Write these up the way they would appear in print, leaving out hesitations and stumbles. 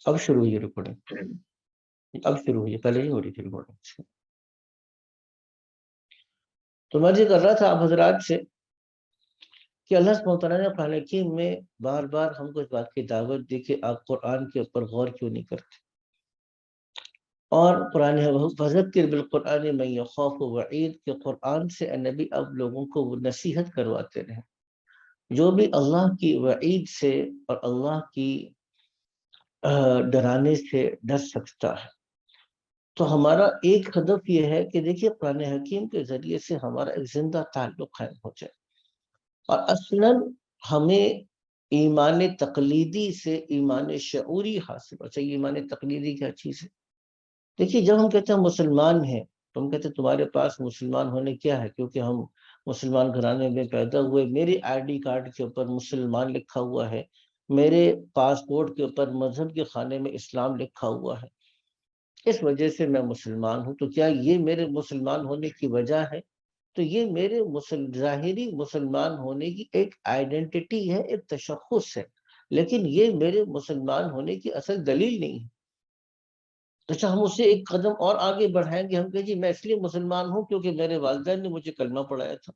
اب شروع ہوئی ریکارڈنگ، اب شروع ہوئی، پہلے ہی ہو رہی تھی ریکارڈنگ۔ تو میں یہ کر رہا تھا آپ حضرات سے کہ اللہ سبحانہ وتعالیٰ نے قرآن حکیم میں بار بار ہم کو اس بات کی دعوت دی کہ آپ قرآن کے اوپر غور کیوں نہیں کرتے، اور قرآن فذکر بالقرآن من یخاف وعید کہ قرآن سے اے نبی اب لوگوں کو وہ نصیحت کرواتے رہیں جو بھی اللہ کی وعید سے اور اللہ کی ڈرانے سے ڈر سکتا ہے۔ تو ہمارا ایک ہدف یہ ہے کہ دیکھیے قرآن حکیم کے ذریعے سے ہمارا ایک زندہ تعلق قائم ہو جائے، اور اصلاً ہمیں ایمان تقلیدی سے ایمان شعوری حاصل ہو چاہیے۔ ایمان تقلیدی کیا چیز ہے؟ دیکھیے جب ہم کہتے ہیں مسلمان ہیں تو ہم کہتے ہیں تمہارے پاس مسلمان ہونے کیا ہے، کیونکہ ہم مسلمان گھرانے میں پیدا ہوئے، میرے آئی ڈی کارڈ کے اوپر مسلمان لکھا ہوا ہے، میرے پاسپورٹ کے اوپر مذہب کے خانے میں اسلام لکھا ہوا ہے، اس وجہ سے میں مسلمان ہوں۔ تو کیا یہ میرے مسلمان ہونے کی وجہ ہے؟ تو یہ میرے ظاہری مسلمان ہونے کی ایک آئیڈینٹی ہے، ایک تشخص ہے، لیکن یہ میرے مسلمان ہونے کی اصل دلیل نہیں ہے۔ تو ہم اسے ایک قدم اور آگے بڑھائیں گے، ہم کہیں جی میں اس لیے مسلمان ہوں کیونکہ میرے والدین نے مجھے کلمہ پڑھایا تھا۔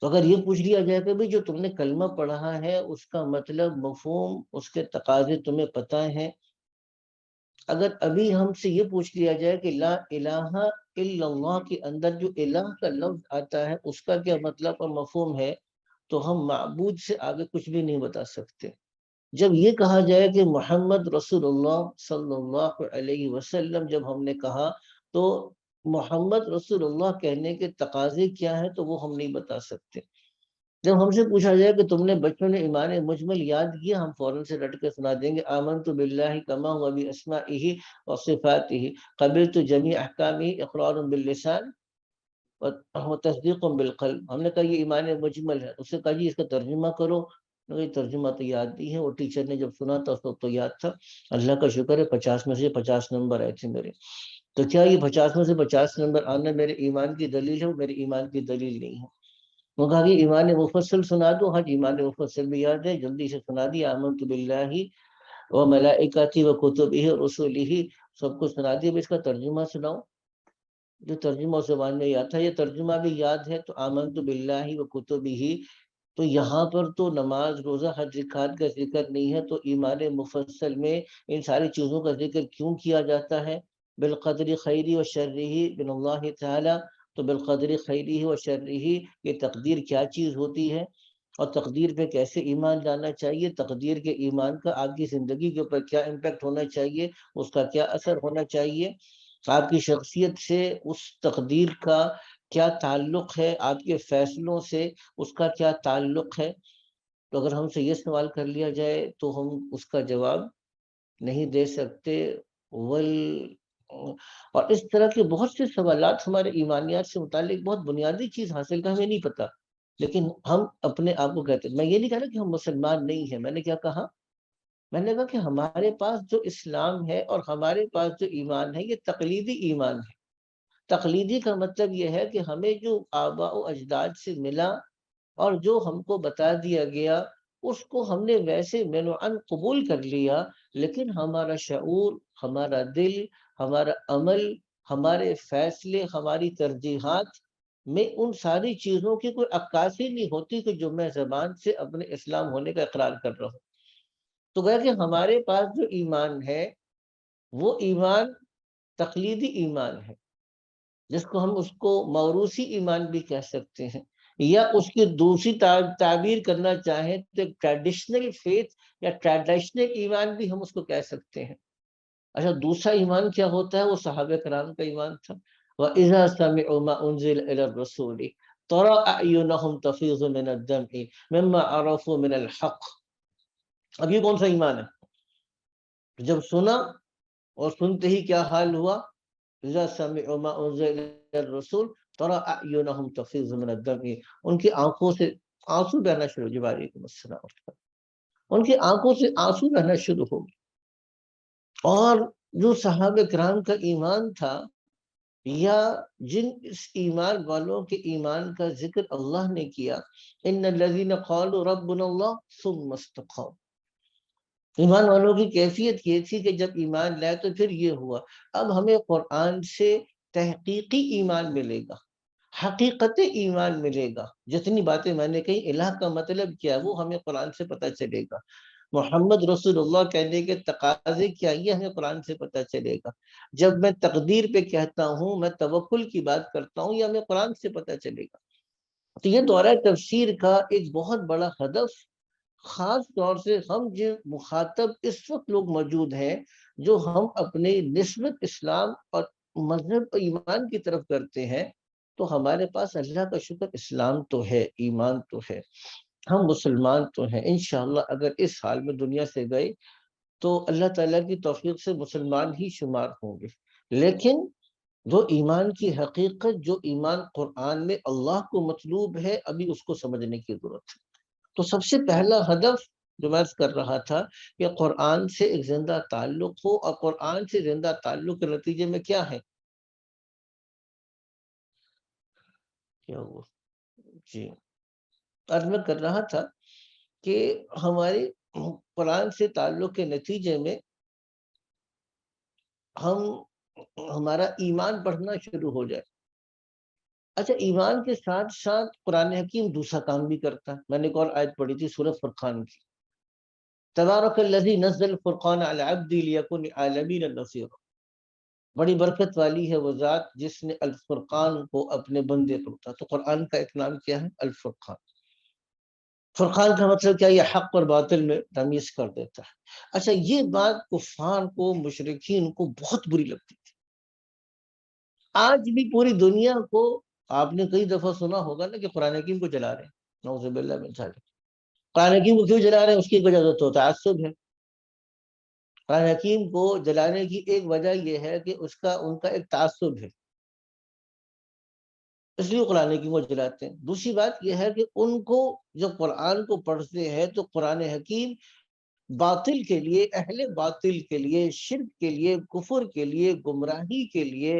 تو اگر یہ پوچھ لیا جائے کہ بھئی جو تم نے کلمہ پڑھا ہے اس کا مطلب، مفہوم، اس کے تقاضے تمہیں پتہ ہیں، اگر ابھی ہم سے یہ پوچھ لیا جائے کہ لا الہ الا اللہ کے اندر جو الہ کا لفظ آتا ہے اس کا کیا مطلب اور مفہوم ہے، تو ہم معبود سے آگے کچھ بھی نہیں بتا سکتے۔ جب یہ کہا جائے کہ محمد رسول اللہ صلی اللہ علیہ وسلم جب ہم نے کہا، تو محمد رسول اللہ کہنے کے تقاضے کیا ہیں تو وہ ہم نہیں بتا سکتے۔ جب ہم سے پوچھا جائے کہ تم نے بچپن میں ایمان مجمل یاد کیا، ہم فوراً سے رٹ کے سنا دیں گے آمنت باللہ کما ہوا باسمائہ وصفاتہ قبلت جمیع احکامہ اقرار باللسان وتصدیق بالقلب۔ ہم نے کہا یہ ایمان مجمل ہے، اس سے کہا جی اس کا ترجمہ کرو، یہ ترجمہ تو یاد نہیں ہے، وہ ٹیچر نے جب سنا تھا اس وقت تو یاد تھا، اللہ کا شکر ہے 50 میں سے 50 نمبر آئے تھے میرے۔ تو کیا یہ 50 میں سے 50 نمبر آنا میرے ایمان کی دلیل ہے؟ وہ میرے ایمان کی دلیل نہیں ہے۔ وہ کہا کہ ایمان مفصل سنا دو، ہاں ایمان مفصل بھی یاد ہے، جلدی سے سنا دی، آمنت باللہ و ملائکتہ و کتبہ و رسلہ، سب کو سنا دیا، اس کا ترجمہ سناؤ۔ جو ترجمہ زبان میں یاد تھا، یہ ترجمہ بھی یاد ہے، تو آمنت باللہ و کتبہ، تو یہاں پر تو نماز، روزہ، حج، زکوٰۃ کا ذکر نہیں ہے، تو ایمان مفصل میں ان ساری چیزوں کا ذکر کیوں کیا جاتا ہے؟ بالقدر خیری و شرہ من اللہ تعالی، تو بالقدر خیری و شرہ، یہ تقدیر کیا چیز ہوتی ہے اور تقدیر پہ کیسے ایمان لانا چاہیے، تقدیر کے ایمان کا آپ کی زندگی کے اوپر کیا امپیکٹ ہونا چاہیے، اس کا کیا اثر ہونا چاہیے، آپ کی شخصیت سے اس تقدیر کا کیا تعلق ہے، آپ کے فیصلوں سے اس کا کیا تعلق ہے۔ تو اگر ہم سے یہ سوال کر لیا جائے تو ہم اس کا جواب نہیں دے سکتے۔ اور اس طرح کے بہت سے سوالات ہمارے ایمانیات سے متعلق، بہت بنیادی چیز حاصل کا ہمیں نہیں پتا، لیکن ہم اپنے آپ کو کہتے ہیں، میں یہ نہیں کہہ رہا کہ ہم مسلمان نہیں ہیں، میں نے کیا کہا؟ میں نے کہا کہ ہمارے پاس جو اسلام ہے اور ہمارے پاس جو ایمان ہے یہ تقلیدی ایمان ہے۔ تقلیدی کا مطلب یہ ہے کہ ہمیں جو آباء و اجداد سے ملا اور جو ہم کو بتا دیا گیا اس کو ہم نے ویسے منوعاً قبول کر لیا، لیکن ہمارا شعور، ہمارا دل، ہمارا عمل، ہمارے فیصلے، ہماری ترجیحات میں ان ساری چیزوں کی کوئی عکاسی نہیں ہوتی کہ جو میں زبان سے اپنے اسلام ہونے کا اقرار کر رہا ہوں۔ تو گویا کہ ہمارے پاس جو ایمان ہے وہ ایمان تقلیدی ایمان ہے، جس کو ہم اس کو موروثی ایمان بھی کہہ سکتے ہیں، یا اس کی دوسری تعبیر کرنا چاہیں تو ٹریڈیشنل فیتھ یا ٹریڈیشنل ایمان بھی ہم اس کو کہہ سکتے ہیں۔ اچھا دوسرا ایمان کیا ہوتا ہے؟ وہ صحابہ کرام کا ایمان تھا۔ وَإِذَا سَمِعُوا مَا أُنزِلَ إِلَى الرَّسُولِ تَرَىٰ أَعْيُنَهُمْ تَفِيضُ مِنَ الدَّمْعِ مِمَّا عَرَفُوا مِنَ الْحَقِّ۔ اب یہ کون سا ایمان ہے؟ جب سنا اور سنتے ہی کیا حال ہوا؟ اذا سمعوا ما انزل الى الرسول ترى اعينهم تفيض من الدمع، ان کی آنکھوں سے آنسو بہنا شروع، جی وعلیکم السلام، ان کی آنکھوں سے آنسو بہنا شروع ہو گئے۔ اور جو صحابہ کرام کا ایمان تھا یا جن اس ایمان والوں کے ایمان کا ذکر اللہ نے کیا، ان الذین قالوا ربنا اللہ ثم استقاموا، ایمان والوں کی کیفیت یہ تھی کہ جب ایمان لائے تو پھر یہ ہوا۔ اب ہمیں قرآن سے تحقیقی ایمان ملے گا، حقیقت ایمان ملے گا، جتنی باتیں میں نے کہی الہ کا مطلب کیا وہ ہمیں قرآن سے پتہ چلے گا، محمد رسول اللہ کہنے کے تقاضے کیا یہ ہمیں قرآن سے پتہ چلے گا، جب میں تقدیر پہ کہتا ہوں، میں توکل کی بات کرتا ہوں، یہ ہمیں قرآن سے پتہ چلے گا۔ تو یہ دورہ تفسیر کا ایک بہت بڑا ہدف، خاص طور سے ہم جو مخاطب اس وقت لوگ موجود ہیں جو ہم اپنے نسبت اسلام اور مذہب اور ایمان کی طرف کرتے ہیں، تو ہمارے پاس اللہ کا شکر اسلام تو ہے، ایمان تو ہے، ہم مسلمان تو ہیں، انشاءاللہ اگر اس حال میں دنیا سے گئے تو اللہ تعالیٰ کی توفیق سے مسلمان ہی شمار ہوں گے، لیکن جو ایمان کی حقیقت، جو ایمان قرآن میں اللہ کو مطلوب ہے، ابھی اس کو سمجھنے کی ضرورت ہے۔ تو سب سے پہلا ہدف جو میں کر رہا تھا کہ قرآن سے ایک زندہ تعلق ہو، اور قرآن سے زندہ تعلق کے نتیجے میں کیا ہے، کیا ہوا جی، آج میں کر رہا تھا کہ ہمارے قرآن سے تعلق کے نتیجے میں ہمارا ایمان بڑھنا شروع ہو جائے۔ اچھا، ایمان کے ساتھ ساتھ قرآن حکیم دوسرا کام بھی کرتا ہے، میں نے ایک اور آیت پڑھی تھی سورہ فرقان کی، تبارک الذی نزل الفرقان علی عبدہ لیکن للعالمین نذیرا، بڑی برکت والی ہے وہ ذات جس نے الفرقان کو اپنے بندے پر اتارا۔ تو قرآن کا ایک نام کیا ہے؟ الفرقان۔ فرقان کا مطلب کیا؟ یہ حق اور باطل میں تمیز کر دیتا ہے۔ اچھا، یہ بات کفار کو، مشرکین کو بہت بری لگتی تھی، آج بھی پوری دنیا کو، آپ نے کئی دفعہ سنا ہوگا نا کہ قرآن حکیم کو جلا رہے ہیں، نعوذ باللہ من ذالک۔ قرآن حکیم کو کیوں جلا رہے ہیں؟ اس کی ایک وجہ تو تعصب ہے۔ قرآن حکیم کو جلانے کی ایک وجہ یہ ہے کہ ان کا ایک تعصب ہے، اس لیے قرآن حکیم کو جلاتے ہیں۔ دوسری بات یہ ہے کہ ان کو جب قرآن کو پڑھتے ہیں تو قرآن حکیم باطل کے لیے، اہل باطل کے لیے، شرک کے لیے، کفر کے لیے، گمراہی کے لیے،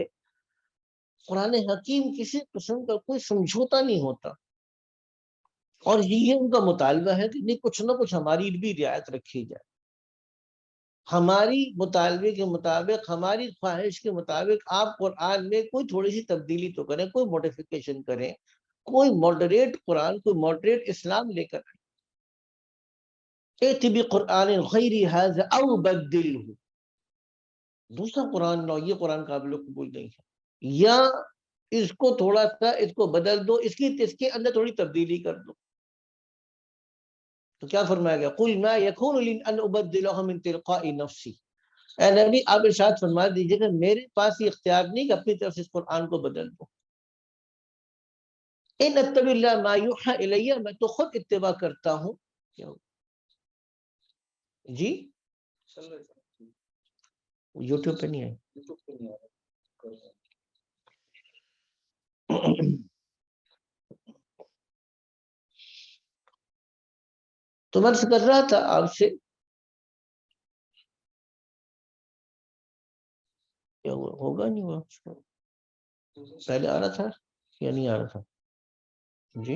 قرآن حکیم کسی قسم کا کوئی سمجھوتا نہیں ہوتا، اور یہ ان کا مطالبہ ہے کہ نہیں، کچھ نہ کچھ ہماری بھی رعایت رکھی جائے، ہماری مطالبے کے مطابق، ہماری خواہش کے مطابق آپ قرآن میں کوئی تھوڑی سی تبدیلی تو کریں، کوئی موڈیفیکیشن کریں، کوئی ماڈریٹ قرآن، کوئی ماڈریٹ اسلام لے کر آئیں۔ ائت بقرآن غیر ھذا او بدلہ، دوسرا قرآن نو، یہ قرآن قابل قبول نہیں ہے، یا اس کو تھوڑا سا اس کو بدل دو، اس کے اندر تھوڑی تبدیلی کر دو۔ تو کیا فرمایا گیا؟ قل ما یکون لی ان ابدلہ من تلقاء نفسی، اے نبی آپ ارشاد فرما دیجئے کہ میرے پاس یہ اختیار نہیں کہ اپنی طرف سے اس قرآن کو بدل دو۔ ان اتبع الا ما یوحی الیہ، میں تو خود اتباع کرتا ہوں۔ جی یوٹیوب پہ نہیں ہے۔ تو میں کر رہا تھا آپ سے، کیا ہوا ہوگا نہیں ہوا، پہلے آ رہا تھا یا نہیں آ رہا تھا؟ جی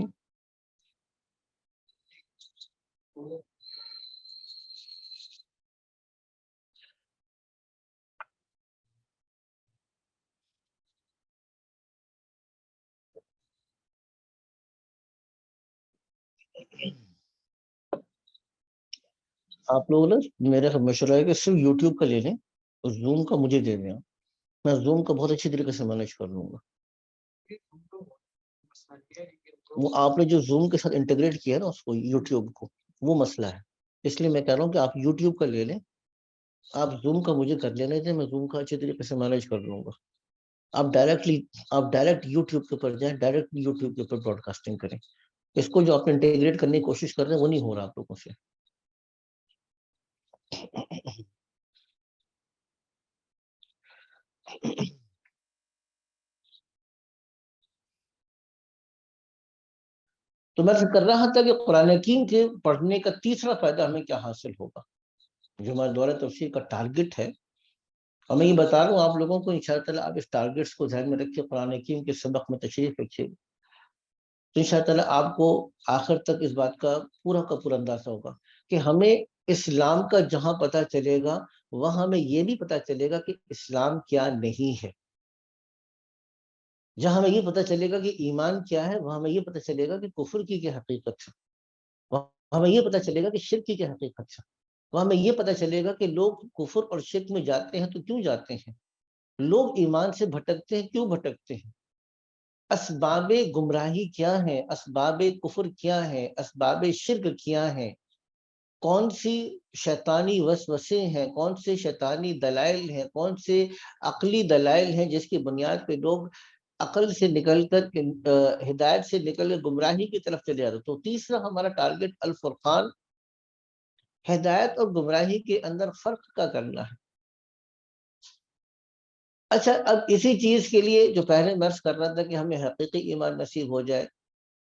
آپ لوگ نا، میرا مشورہ ہے کہ صرف یوٹیوب کا لے لیں اور زوم کا مجھے دے دیں، میں زوم کا بہت اچھی طریقے سے مینج کر لوں گا۔ وہ آپ نے جو زوم کے ساتھ انٹیگریٹ کیا نا اس کو، یوٹیوب کو، وہ مسئلہ ہے، اس لیے میں کہہ رہا ہوں کہ آپ یوٹیوب کا لے لیں، آپ زوم کا مجھے کر لینے تھے، میں زوم کا اچھی طریقے سے مینج کر لوں گا۔ آپ ڈائریکٹ یوٹیوب کے اوپر جائیں، ڈائریکٹ یوٹیوب کے اوپر براڈ کاسٹنگ کریں، اس کو جو آپ انٹیگریٹ کرنے کی کوشش کر رہے ہیں وہ نہیں ہو رہا آپ لوگوں سے۔ تو میں کر رہا تھا کہ قرآن حکیم کے پڑھنے کا تیسرا فائدہ ہمیں کیا حاصل ہوگا، جو ہمارے دورہ تفسیر کا ٹارگٹ ہے، اور میں یہ بتا رہا ہوں آپ لوگوں کو، انشاءاللہ تعالیٰ آپ اس ٹارگیٹس کو ذہن میں رکھیں، قرآن حکیم کے سبق میں تشریف رکھیے، تو انشاءاللہ تعالیٰ آپ کو آخر تک اس بات کا پورا اندازہ ہوگا کہ ہمیں اسلام کا جہاں پتہ چلے گا وہاں ہمیں یہ بھی پتہ چلے گا کہ اسلام کیا نہیں ہے، جہاں ہمیں یہ پتہ چلے گا کہ ایمان کیا ہے وہاں ہمیں یہ پتہ چلے گا کہ کفر کی کیا حقیقت ہے، وہاں ہمیں یہ پتہ چلے گا کہ شرک کی کیا حقیقت ہے، وہاں ہمیں یہ پتہ چلے گا کہ لوگ کفر اور شرک میں جاتے ہیں تو کیوں جاتے ہیں، لوگ ایمان سے بھٹکتے ہیں کیوں بھٹکتے ہیں، اسباب گمراہی کیا ہیں، اسباب کفر کیا ہیں، اسباب شرک کیا ہیں، کون سی شیطانی وسوسے ہیں، کون سے شیطانی دلائل ہیں، کون سے عقلی دلائل ہیں جس کی بنیاد پہ لوگ عقل سے نکل کر ہدایت سے نکل کر گمراہی کی طرف چلے جاتے ہیں۔ تو تیسرا ہمارا ٹارگٹ الفرقان، ہدایت اور گمراہی کے اندر فرق کا کرنا ہے۔ اچھا، اب اسی چیز کے لیے جو پہلے میں عرض کر رہا تھا کہ ہمیں حقیقی ایمان نصیب ہو جائے،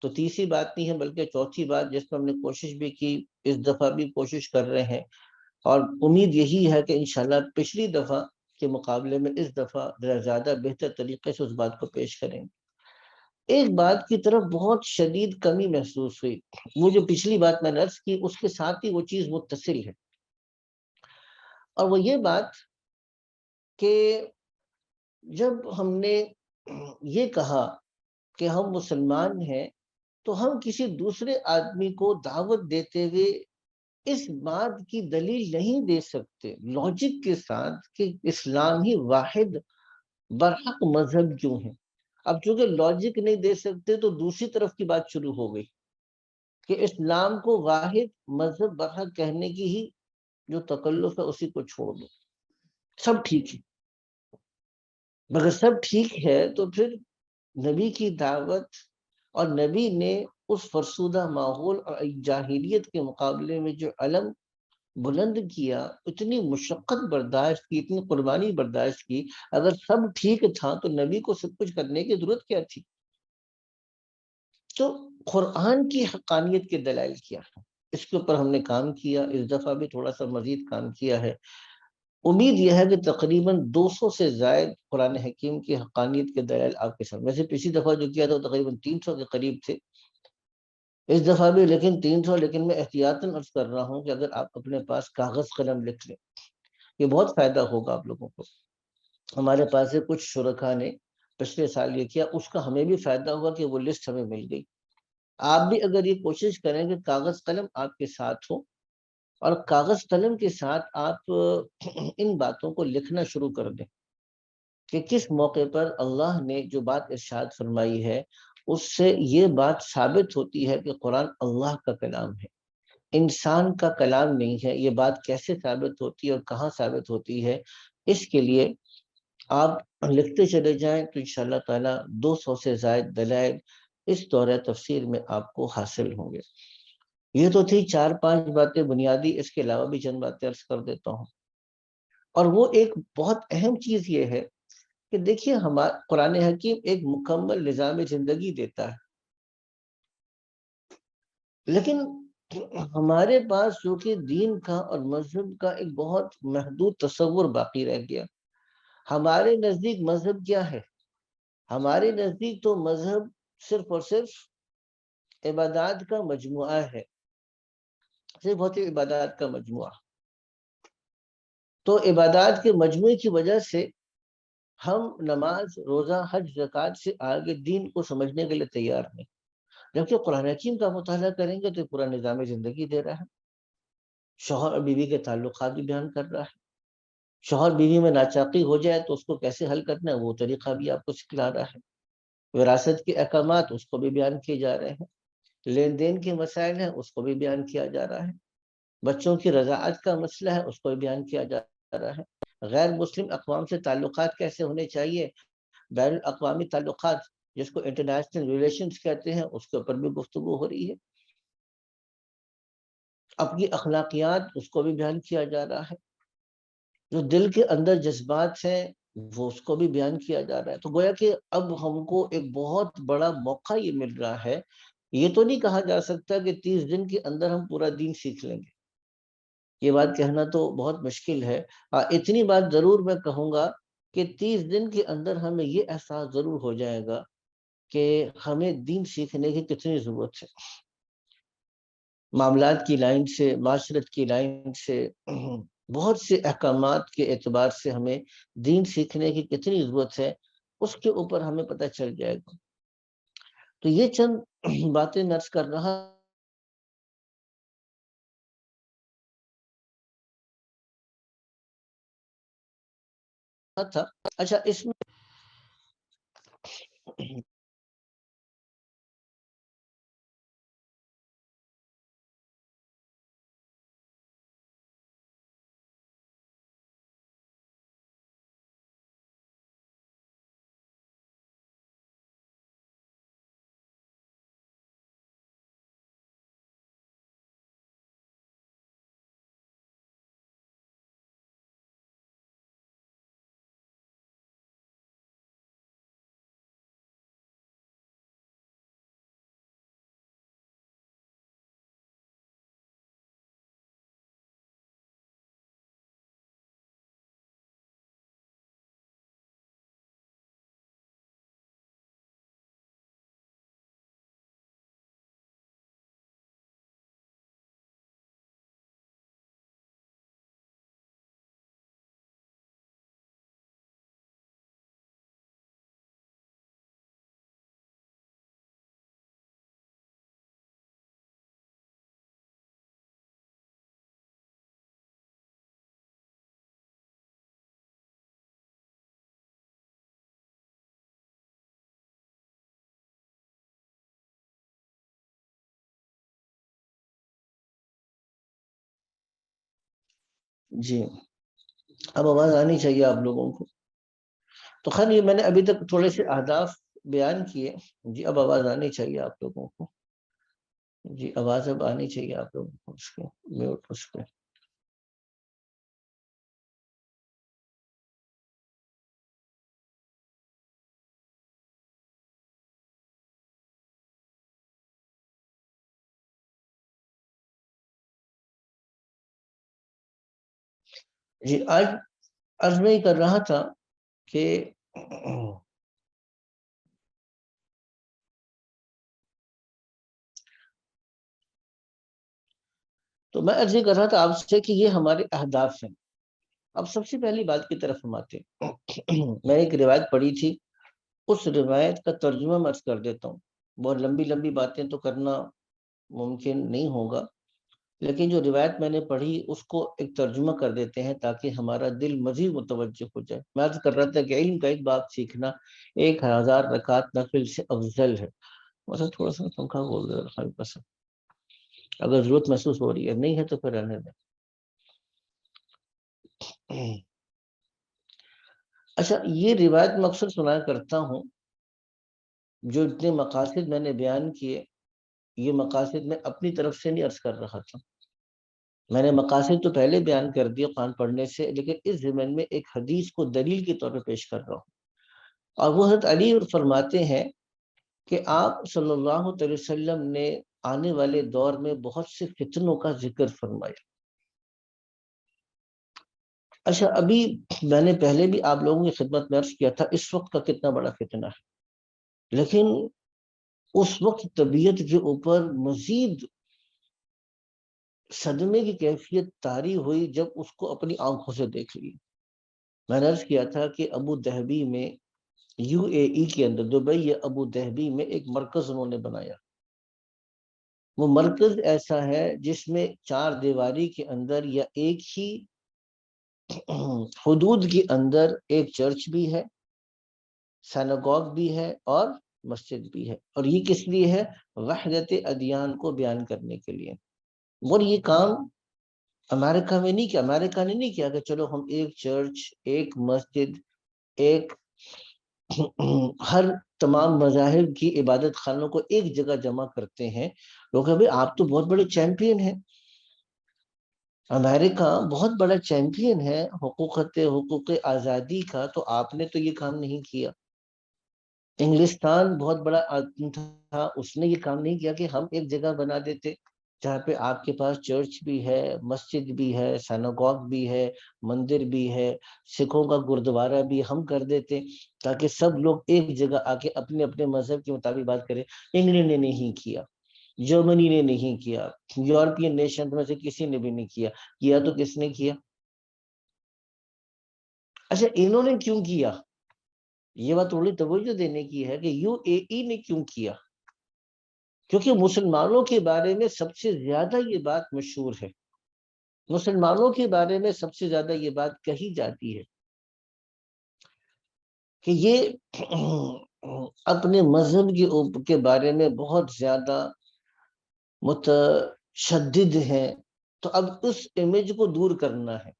تو تیسری بات نہیں ہے بلکہ چوتھی بات جس پر ہم نے کوشش بھی کی، اس دفعہ بھی کوشش کر رہے ہیں، اور امید یہی ہے کہ انشاءاللہ پچھلی دفعہ کے مقابلے میں اس دفعہ زیادہ بہتر طریقے سے اس بات کو پیش کریں گے۔ ایک بات کی طرف بہت شدید کمی محسوس ہوئی، وہ جو پچھلی بات میں نے عرض کی اس کے ساتھ ہی وہ چیز متصل ہے، اور وہ یہ بات کہ جب ہم نے یہ کہا کہ ہم مسلمان ہیں تو ہم کسی دوسرے آدمی کو دعوت دیتے ہوئے اس بات کی دلیل نہیں دے سکتے لاجک کے ساتھ کہ اسلام ہی واحد برحق مذہب کیوں ہے۔ اب چونکہ لاجک نہیں دے سکتے تو دوسری طرف کی بات شروع ہو گئی کہ اسلام کو واحد مذہب برحق کہنے کی ہی جو تکلف ہے اسی کو چھوڑ دو، سب ٹھیک ہے، مگر سب ٹھیک ہے تو پھر نبی کی دعوت اور نبی نے اس فرسودہ ماحول اور جاہلیت کے مقابلے میں جو علم بلند کیا، اتنی مشقت برداشت کی، اتنی قربانی برداشت کی، اگر سب ٹھیک تھا تو نبی کو سب کچھ کرنے کی ضرورت کیا تھی؟ تو قرآن کی حقانیت کے دلائل کیا ہے، اس کے اوپر ہم نے کام کیا، اس دفعہ بھی تھوڑا سا مزید کام کیا ہے۔ امید یہ ہے کہ تقریباً 200 سے زائد قرآن حکیم کی حقانیت کے دلائل آپ کے سامنے، ویسے پچھلی دفعہ جو کیا تھا وہ تقریباً 300 کے قریب تھے، اس دفعہ بھی لیکن 300، لیکن میں احتیاطاً عرض کر رہا ہوں کہ اگر آپ اپنے پاس کاغذ قلم لکھ لیں یہ بہت فائدہ ہوگا آپ لوگوں کو۔ ہمارے پاس سے کچھ شرکا نے پچھلے سال یہ کیا، اس کا ہمیں بھی فائدہ ہوا کہ وہ لسٹ ہمیں مل گئی۔ آپ بھی اگر یہ کوشش کریں کہ کاغذ قلم آپ کے ساتھ ہو اور کاغذ قلم کے ساتھ آپ ان باتوں کو لکھنا شروع کر دیں کہ کس موقع پر اللہ نے جو بات ارشاد فرمائی ہے اس سے یہ بات ثابت ہوتی ہے کہ قرآن اللہ کا کلام ہے، انسان کا کلام نہیں ہے۔ یہ بات کیسے ثابت ہوتی ہے اور کہاں ثابت ہوتی ہے، اس کے لیے آپ لکھتے چلے جائیں تو انشاءاللہ تعالیٰ 200 سے زائد دلائل اس دورہ تفسیر میں آپ کو حاصل ہوں گے۔ یہ تو تھی 4-5 باتیں بنیادی، اس کے علاوہ بھی چند باتیں عرض کر دیتا ہوں، اور وہ ایک بہت اہم چیز یہ ہے کہ دیکھیے ہمارا قرآن حکیم ایک مکمل نظام زندگی دیتا ہے، لیکن ہمارے پاس جو کہ دین کا اور مذہب کا ایک بہت محدود تصور باقی رہ گیا۔ ہمارے نزدیک مذہب کیا ہے؟ ہمارے نزدیک تو مذہب صرف اور صرف عبادات کا مجموعہ ہے، صرف بہت سی عبادات کا مجموعہ۔ تو عبادات کے مجموعے کی وجہ سے ہم نماز، روزہ، حج، زکوٰۃ سے آگے دین کو سمجھنے کے لیے تیار نہیں، جبکہ قرآن حکیم کا مطالعہ کریں گے تو پورا نظام زندگی دے رہا ہے، شوہر اور بیوی کے تعلقات بھی بیان کر رہا ہے، شوہر بیوی میں ناچاقی ہو جائے تو اس کو کیسے حل کرنا ہے وہ طریقہ بھی آپ کو سکھلا رہا ہے، وراثت کے احکامات اس کو بھی بیان کیے جا رہے ہیں، لین دین کے مسائل ہیں اس کو بھی بیان کیا جا رہا ہے، بچوں کی رضاعت کا مسئلہ ہے اس کو بھی بیان کیا جا رہا ہے، غیر مسلم اقوام سے تعلقات کیسے ہونے چاہیے، بین الاقوامی تعلقات جس کو انٹرنیشنل ریلیشنز کہتے ہیں اس کے اوپر بھی گفتگو ہو رہی ہے، اپنی اخلاقیات اس کو بھی بیان کیا جا رہا ہے، جو دل کے اندر جذبات ہیں وہ اس کو بھی بیان کیا جا رہا ہے۔ تو گویا کہ اب ہم کو ایک بہت بڑا موقع یہ مل رہا ہے، یہ تو نہیں کہا جا سکتا کہ 30 دن کے اندر ہم پورا دین سیکھ لیں گے، یہ بات کہنا تو بہت مشکل ہے. اتنی بات ضرور میں کہوں گا کہ 30 دن کے اندر ہمیں یہ احساس ضرور ہو جائے گا کہ ہمیں دین سیکھنے کی کتنی ضرورت ہے. معاملات کی لائن سے، معاشرت کی لائن سے، بہت سے احکامات کے اعتبار سے ہمیں دین سیکھنے کی کتنی ضرورت ہے، اس کے اوپر ہمیں پتہ چل جائے گا. تو یہ چند باتیں میں عرض کر رہا تھا. اچھا، اس میں جی، اب آواز آنی چاہیے آپ لوگوں کو. تو خیر، یہ میں نے ابھی تک تھوڑے سے اہداف بیان کیے. جی، اب آواز آنی چاہیے آپ لوگوں کو. جی، آواز اب آنی چاہیے آپ لوگوں کو. اس کو میوٹ اس پہ. جی، آج عرض میں ہی کر رہا تھا کہ تو میں عرض یہ کر رہا تھا آپ سے کہ یہ ہمارے اہداف ہیں. اب سب سے پہلی بات کی طرف ہم آتے ہیں. میں ایک روایت پڑھی تھی، اس روایت کا ترجمہ میں عرض کر دیتا ہوں. بہت لمبی لمبی باتیں تو کرنا ممکن نہیں ہوگا، لیکن جو روایت میں نے پڑھی اس کو ایک ترجمہ کر دیتے ہیں تاکہ ہمارا دل مزید متوجہ ہو جائے. میں عرض کر رہا تھا کہ علم کا ایک باب سیکھنا 1000 رکعت نفل سے افضل ہے. مطلب تھوڑا سا پنکھا بول دے بس، اگر ضرورت محسوس ہو رہی ہے، نہیں ہے تو پھر رہنے دیں. اچھا، یہ روایت میں اکثر سنایا کرتا ہوں. جو اتنے مقاصد میں نے بیان کیے، یہ مقاصد میں اپنی طرف سے نہیں عرض کر رہا تھا. میں نے مقاصد تو پہلے بیان کر دیا قرآن پڑھنے سے، لیکن اس ضمن میں ایک حدیث کو دلیل کے طور پہ پیش کر رہا ہوں. اور وہ حضرت علی فرماتے ہیں کہ آپ صلی اللہ علیہ وسلم نے آنے والے دور میں بہت سے فتنوں کا ذکر فرمایا. اچھا، ابھی میں نے پہلے بھی آپ لوگوں کی خدمت میں عرض کیا تھا اس وقت کا کتنا بڑا فتنہ ہے، لیکن اس وقت طبیعت کے اوپر مزید صدمے کی کیفیت طاری ہوئی جب اس کو اپنی آنکھوں سے دیکھ لی. میں نے عرض کیا تھا کہ ابو دہبی میں، یو اے ای کے اندر، دبئی یا ابو دہبی میں ایک مرکز انہوں نے بنایا. وہ مرکز ایسا ہے جس میں 4 دیواری کے اندر یا ایک ہی حدود کے اندر ایک چرچ بھی ہے، سیناگوگ بھی ہے اور مسجد بھی ہے. اور یہ کس لیے ہے؟ وحدت ادیان کو بیان کرنے کے لیے. اور یہ کام امریکہ میں نہیں کیا. امریکہ نے نہیں کیا کہ چلو ہم ایک چرچ، ایک مسجد، ایک ہر تمام مذاہب کی عبادت خانوں کو ایک جگہ جمع کرتے ہیں. لوگ کہ آپ تو بہت بڑے چیمپئن ہیں. امریکہ بہت بڑا چیمپئن ہے حقوق آزادی کا، تو آپ نے تو یہ کام نہیں کیا. انگلستان بہت بڑا تھا، اس نے یہ کام نہیں کیا کہ ہم ایک جگہ بنا دیتے. جہاں پہ آپ کے پاس چرچ بھی ہے، مسجد بھی ہے، سیناگوگ بھی ہے، مندر بھی ہے، سکھوں کا گردوارہ بھی ہم کر دیتے تاکہ سب لوگ ایک جگہ آ کے اپنے اپنے مذہب کے مطابق بات کریں۔ انگلینڈ نے نہیں کیا، جرمنی نے نہیں کیا، یورپین نیشن میں سے کسی نے بھی نہیں کیا۔ کیا تو کس نے کیا؟ اچھا انہوں نے کیوں کیا؟ یہ بات تھوڑی توجہ دینے کی ہے کہ یو اے ای نے کیوں کیا؟ کیونکہ مسلمانوں کے بارے میں سب سے زیادہ یہ بات مشہور ہے، مسلمانوں کے بارے میں سب سے زیادہ یہ بات کہی جاتی ہے کہ یہ اپنے مذہب کے بارے میں بہت زیادہ متشدد ہیں۔ تو اب اس امیج کو دور کرنا ہے،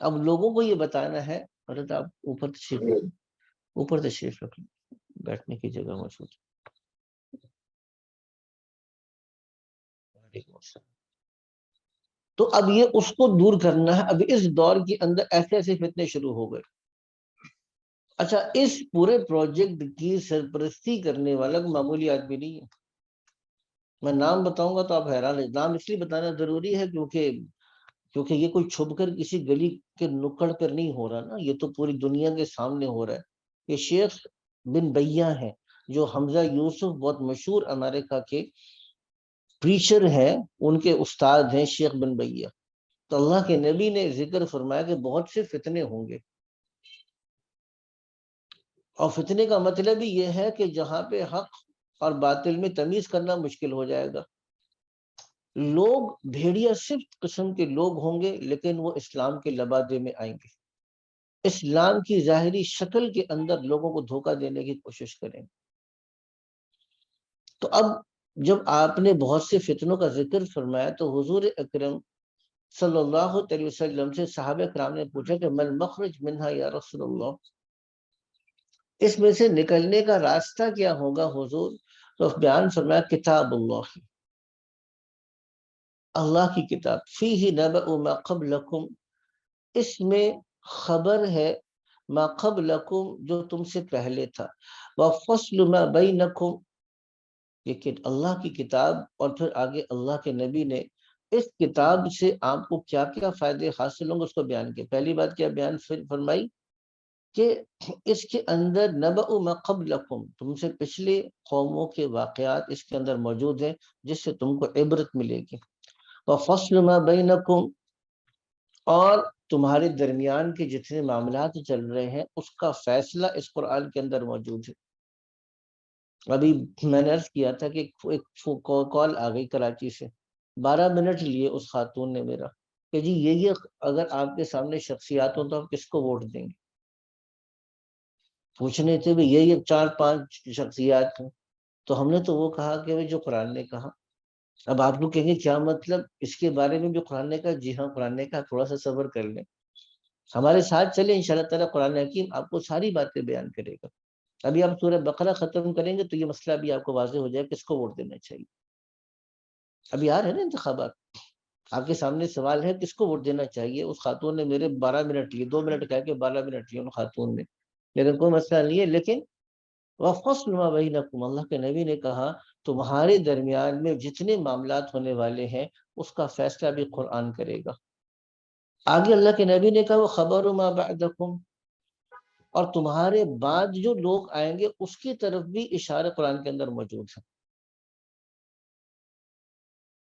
اب لوگوں کو یہ بتانا ہے۔ حضرت آپ اوپر تشریف رکھ لیں، بیٹھنے کی جگہ موجود ہے۔ تو اب یہ اس کو دور کرنا ہے۔ اب اس دور کے اندر ایسے ایسے فتنے شروع ہو گئے۔ اچھا اس پورے پروجیکٹ کی سرپرستی کرنے والا معمولی آدمی نہیں ہے۔ میں نام بتاؤں گا تو آپ حیران ہیں۔ نام اس لیے بتانا ضروری ہے کیونکہ یہ کوئی چھپ کر کسی گلی کے نکڑ پر نہیں ہو رہا نا، یہ تو پوری دنیا کے سامنے ہو رہا ہے۔ یہ شیخ بن بیہ ہیں، جو حمزہ یوسف بہت مشہور امریکہ کے پریچر ہیں، ان کے استاد ہیں شیخ بن بیہ۔ تو اللہ کے نبی نے ذکر فرمایا کہ بہت سے فتنے ہوں گے، اور فتنے کا مطلب ہی یہ ہے کہ جہاں پہ حق اور باطل میں تمیز کرنا مشکل ہو جائے گا۔ لوگ بھیڑیا صرف قسم کے لوگ ہوں گے، لیکن وہ اسلام کے لبادے میں آئیں گے، اسلام کی ظاہری شکل کے اندر لوگوں کو دھوکہ دینے کی کوشش کریں گے۔ تو اب جب آپ نے بہت سے فتنوں کا ذکر فرمایا تو حضور اکرم صلی اللہ علیہ وسلم سے صحابہ کرام نے پوچھا کہ مل مخرج منہا یا رسول اللہ، اس میں سے نکلنے کا راستہ کیا ہوگا حضور؟ تو بیان فرمایا کتاب اللہ، اللہ کی کتاب، فیہ نبأ ما قبلکم، اس میں خبر ہے ما قبلکم جو تم سے پہلے تھا، وفصل ما بینکم، یہ اللہ کی کتاب، اور پھر آگے اللہ کے نبی نے اس کتاب سے آپ کو کیا کیا فائدے حاصل ہوں گے اس کو بیان کیا۔ پہلی بات کیا بیان فرمائی کہ اس کے اندر نبأ ما قبلکم، تم سے پچھلے قوموں کے واقعات اس کے اندر موجود ہیں جس سے تم کو عبرت ملے گی۔ وفصل ما بینکم، اور تمہارے درمیان کے جتنے معاملات چل رہے ہیں اس کا فیصلہ اس قرآن کے اندر موجود ہے۔ ابھی میں نے عرض کیا تھا کہ ایک کال آ گئی کراچی سے، 12 منٹ لیے اس خاتون نے میرا کہ جی یہ اگر آپ کے سامنے شخصیات ہوں تو آپ کس کو ووٹ دیں گے؟ پوچھنے تھے بھی یہ 4-5 شخصیات ہیں، تو ہم نے تو وہ کہا کہ جو قرآن نے کہا۔ اب آپ لوگ کہیں گے کیا مطلب؟ اس کے بارے میں جو قرآن نے کہا، جی ہاں قرآن نے کہا، تھوڑا سا صبر کر لیں، ہمارے ساتھ چلیں، انشاءاللہ تعالیٰ قرآن حکیم آپ کو ساری باتیں بیان کرے گا۔ ابھی آپ سورہ بقرہ ختم کریں گے تو یہ مسئلہ بھی آپ کو واضح ہو جائے کس کو ووٹ دینا چاہیے۔ ابھی آ رہے ہیں نا انتخابات، آپ کے سامنے سوال ہے کس کو ووٹ دینا چاہیے۔ اس خاتون نے میرے 12 منٹ لیے، 2 منٹ کہہ کے 12 منٹ لیے ان خاتون نے، لیکن کوئی مسئلہ نہیں ہے۔ لیکن وَفَصْلُ مَا بَيْنَكُمْ، اللہ کے نبی نے کہا تمہارے درمیان میں جتنے معاملات ہونے والے ہیں اس کا فیصلہ بھی قرآن کرے گا۔ آگے اللہ کے نبی نے کہا وہ خبر مَا بَعْدَكُمْ، اور تمہارے بعد جو لوگ آئیں گے اس کی طرف بھی اشارہ قرآن کے اندر موجود ہے۔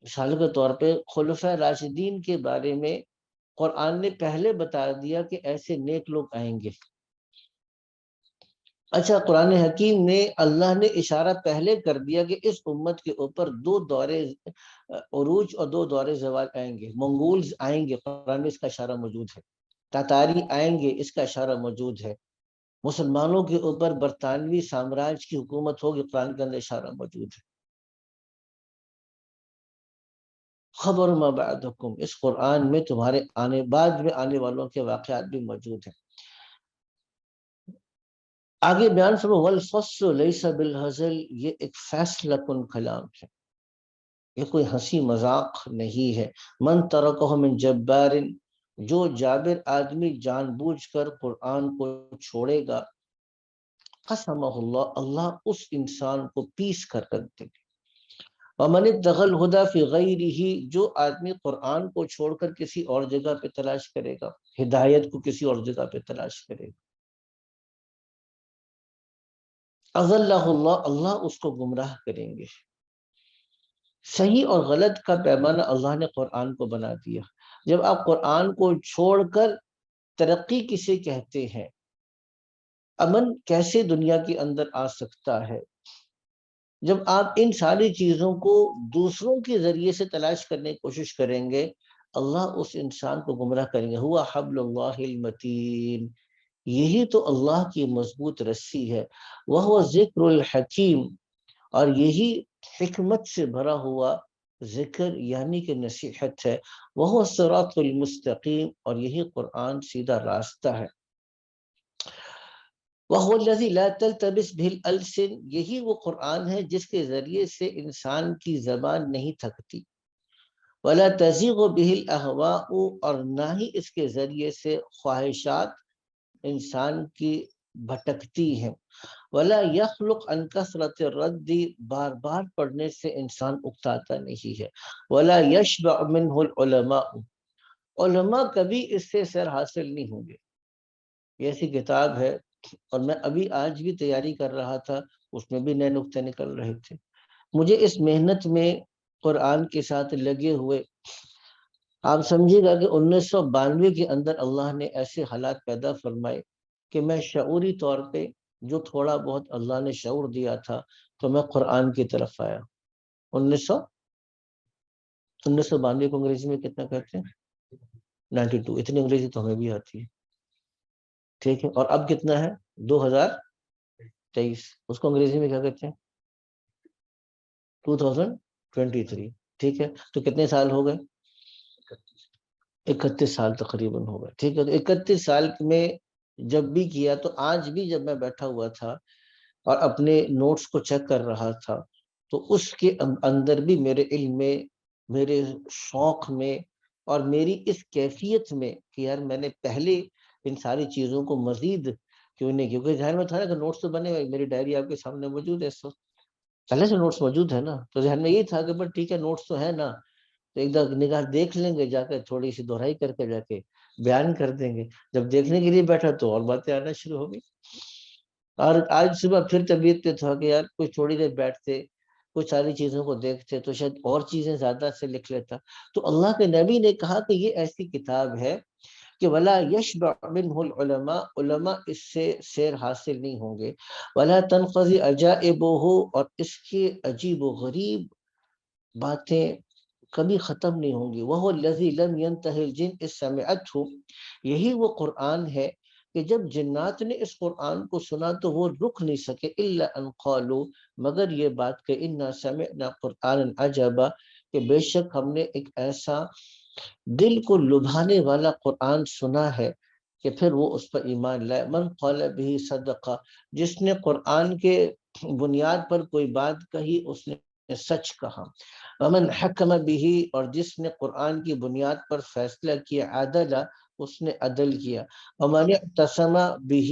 مثال کے طور پہ خلفۂ راشدین کے بارے میں قرآن نے پہلے بتا دیا کہ ایسے نیک لوگ آئیں گے۔ اچھا قرآن حکیم نے اللہ نے اشارہ پہلے کر دیا کہ اس امت کے اوپر 2 دورے عروج اور 2 دورے زوال آئیں گے۔ منگولز آئیں گے، قرآن میں اس کا اشارہ موجود ہے۔ تاتاری آئیں گے، اس کا اشارہ موجود ہے۔ مسلمانوں کے اوپر برطانوی سامراج کی حکومت ہوگی، قرآن کے اندر اشارہ موجود ہے۔ خبر ما بعدکم، اس قرآن میں تمہارے بعد میں آنے والوں کے واقعات بھی موجود ہیں۔ آگے بیان فرمو والفصل لیس بالہزل، یہ ایک فیصلہ کن کلام ہے، یہ کوئی ہنسی مذاق نہیں ہے۔ من ترکہ من جبار، جو جابر آدمی جان بوجھ کر قرآن کو چھوڑے گا، قسمہ اللہ، اللہ اس انسان کو پیس کر رکھ دے گا۔ وَمَنِ ابْتَغَى الْهُدَى فِي غَيْرِهِ، جو آدمی قرآن کو چھوڑ کر کسی اور جگہ پہ تلاش کرے گا، ہدایت کو کسی اور جگہ پہ تلاش کرے گا، اضلہ اللہ، اللہ اس کو گمراہ کریں گے۔ صحیح اور غلط کا پیمانہ اللہ نے قرآن کو بنا دیا۔ جب آپ قرآن کو چھوڑ کر ترقی کسے کہتے ہیں، امن کیسے دنیا کے اندر آ سکتا ہے، جب آپ ان ساری چیزوں کو دوسروں کے ذریعے سے تلاش کرنے کی کوشش کریں گے، اللہ اس انسان کو گمراہ کریں گے۔ ہوا حبل اللہ المتین، یہی تو اللہ کی مضبوط رسی ہے۔ وہ ذکر الحکیم، اور یہی حکمت سے بھرا ہوا ذکر یعنی کہ نصیحت ہے۔ وہ الصراط المستقیم، اور یہی قرآن سیدھا راستہ ہے۔ وَهُوَ الَّذِي لَا تَلْتَبِسْ بِهِ الْأَلْسِنُ، یہی وہ قرآن ہے جس کے ذریعے سے انسان کی زبان نہیں تھکتی۔ وَلَا تَزِيغُ بِهِ الْأَهْوَاءُ، اور نہ ہی اس کے ذریعے سے خواہشات انسان کی بھٹکتی ہیں۔ وَلَا يَخْلُقْ عَنْ كَثْرَةِ الرَّدِّ، بار بار پڑھنے سے انسان اکتاتا نہیں ہے۔ وَلَا يَشْبَعُ مِنْهُ الْعُلَمَاءُ، علماء کبھی اس سے سیر حاصل نہیں ہوں گے۔ یہ ایسی کتاب ہے، اور میں ابھی آج بھی تیاری کر رہا تھا، اس میں بھی نئے نقطے نکل رہے تھے۔ مجھے اس محنت میں قرآن کے ساتھ لگے ہوئے، آپ سمجھے گا کہ 1992 کے اندر اللہ نے ایسے حالات پیدا فرمائے کہ میں شعوری طور پہ جو تھوڑا بہت اللہ نے شعور دیا تھا، تو میں قرآن کی طرف آیا۔ 1992 کو انگریزی میں کتنا کہتے ہیں؟ 92۔ اتنی انگریزی تو ہمیں بھی آتی ہے، ٹھیک ہے۔ اور اب کتنا ہے؟ 2023۔ اس کو انگریزی میں کیا کہتے ہیں؟ 2023، ٹھیک ہے۔ تو کتنے سال ہو گئے؟ 31 سال تقریباً ہو گئے، ٹھیک ہے۔ تو 31 سال میں جب بھی کیا، تو آج بھی جب میں بیٹھا ہوا تھا اور اپنے نوٹس کو چیک کر رہا تھا، تو اس کے اندر بھی میرے علم میں، میرے شوق میں، اور میری اس کیفیت میں کہ یار میں نے پہلے ان ساری چیزوں کو مزید کیوں نہیں، کیونکہ ذہن میں تھا نا کہ نوٹس تو بنے ہوئے، میری ڈائری آپ کے سامنے موجود ہے اس وقت، پہلے سے نوٹس موجود ہے نا، تو ذہن میں یہ تھا کہ بس ٹھیک ہے نوٹس تو ہے نا، تو ایک نگاہ دیکھ لیں گے، جا کے تھوڑی سی دہرائی کر کے جا کے بیان کر دیں گے۔ جب دیکھنے کے لیے بیٹھا تو اور باتیں آنا شروع ہو گئی، اور آج صبح پھر طبیعت پہ تھا کہ یار کچھ تھوڑی دیر بیٹھتے، کچھ ساری چیزوں کو دیکھتے، تو شاید اور چیزیں زیادہ سے لکھ لیتا۔ تو اللہ کے نبی نے کہا کہ یہ ایسی کتاب ہے کہ ولا یشبع منہ العلماء، علماء اس سے سیر حاصل نہیں ہوں گے۔ ولا تنقضی عجائبہ، اور اس کے عجیب و غریب باتیں کبھی ختم نہیں ہوں گی۔ وہ الذی لم ینتہ الجن اذ سمعتہ، یہی وہ قرآن ہے کہ جب جنات نے اس قرآن کو سنا تو وہ رک نہیں سکے، الا ان قالوا، مگر یہ بات کہ انا سمعنا قرآنا عجبا، کہ بے شک ہم نے ایک ایسا دل کو لبھانے والا قرآن سنا ہے کہ پھر وہ اس پر ایمان لائے۔ من قال به صدقہ، جس نے قرآن کے بنیاد پر کوئی بات کہی اس نے سچ کہا۔ ومن حکم به، اور جس نے قرآن کی بنیاد پر فیصلہ کیا، عدل، اس نے عدل کیا۔ ومن اعتصم به،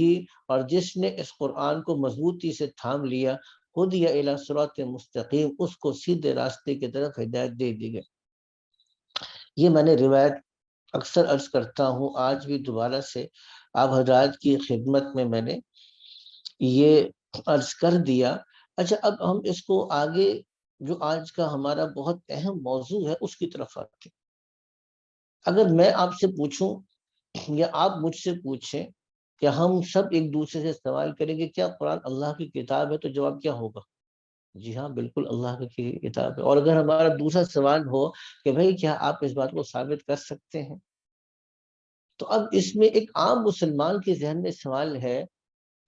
اور جس نے اس قرآن کو مضبوطی سے تھام لیا، ہدی الی صراط مستقیم، اس کو سیدھے راستے کی طرف ہدایت دے دی گئی۔ یہ میں نے روایت اکثر عرض کرتا ہوں، آج بھی دوبارہ سے آپ حضرات کی خدمت میں نے یہ عرض کر دیا۔ اچھا، اب ہم اس کو آگے جو آج کا ہمارا بہت اہم موضوع ہے اس کی طرف آتے ہیں۔ اگر میں آپ سے پوچھوں یا آپ مجھ سے پوچھیں کہ ہم سب ایک دوسرے سے سوال کریں گے کیا قرآن اللہ کی کتاب ہے، تو جواب کیا ہوگا؟ جی ہاں، بالکل اللہ کی کتاب ہے۔ اور اگر ہمارا دوسرا سوال ہو کہ بھئی کیا آپ اس بات کو ثابت کر سکتے ہیں، تو اب اس میں ایک عام مسلمان کے ذہن میں سوال ہے،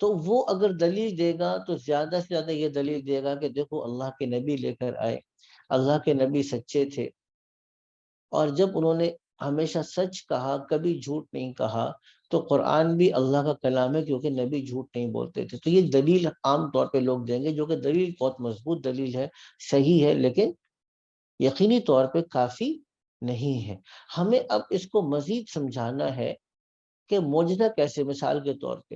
تو وہ اگر دلیل دے گا تو زیادہ سے زیادہ یہ دلیل دے گا کہ دیکھو اللہ کے نبی لے کر آئے، اللہ کے نبی سچے تھے، اور جب انہوں نے ہمیشہ سچ کہا، کبھی جھوٹ نہیں کہا، تو قرآن بھی اللہ کا کلام ہے کیونکہ نبی جھوٹ نہیں بولتے تھے۔ تو یہ دلیل عام طور پہ لوگ دیں گے، جو کہ دلیل بہت مضبوط دلیل ہے، صحیح ہے، لیکن یقینی طور پہ کافی نہیں ہے۔ ہمیں اب اس کو مزید سمجھانا ہے کہ معجزہ کیسے، مثال کے طور پہ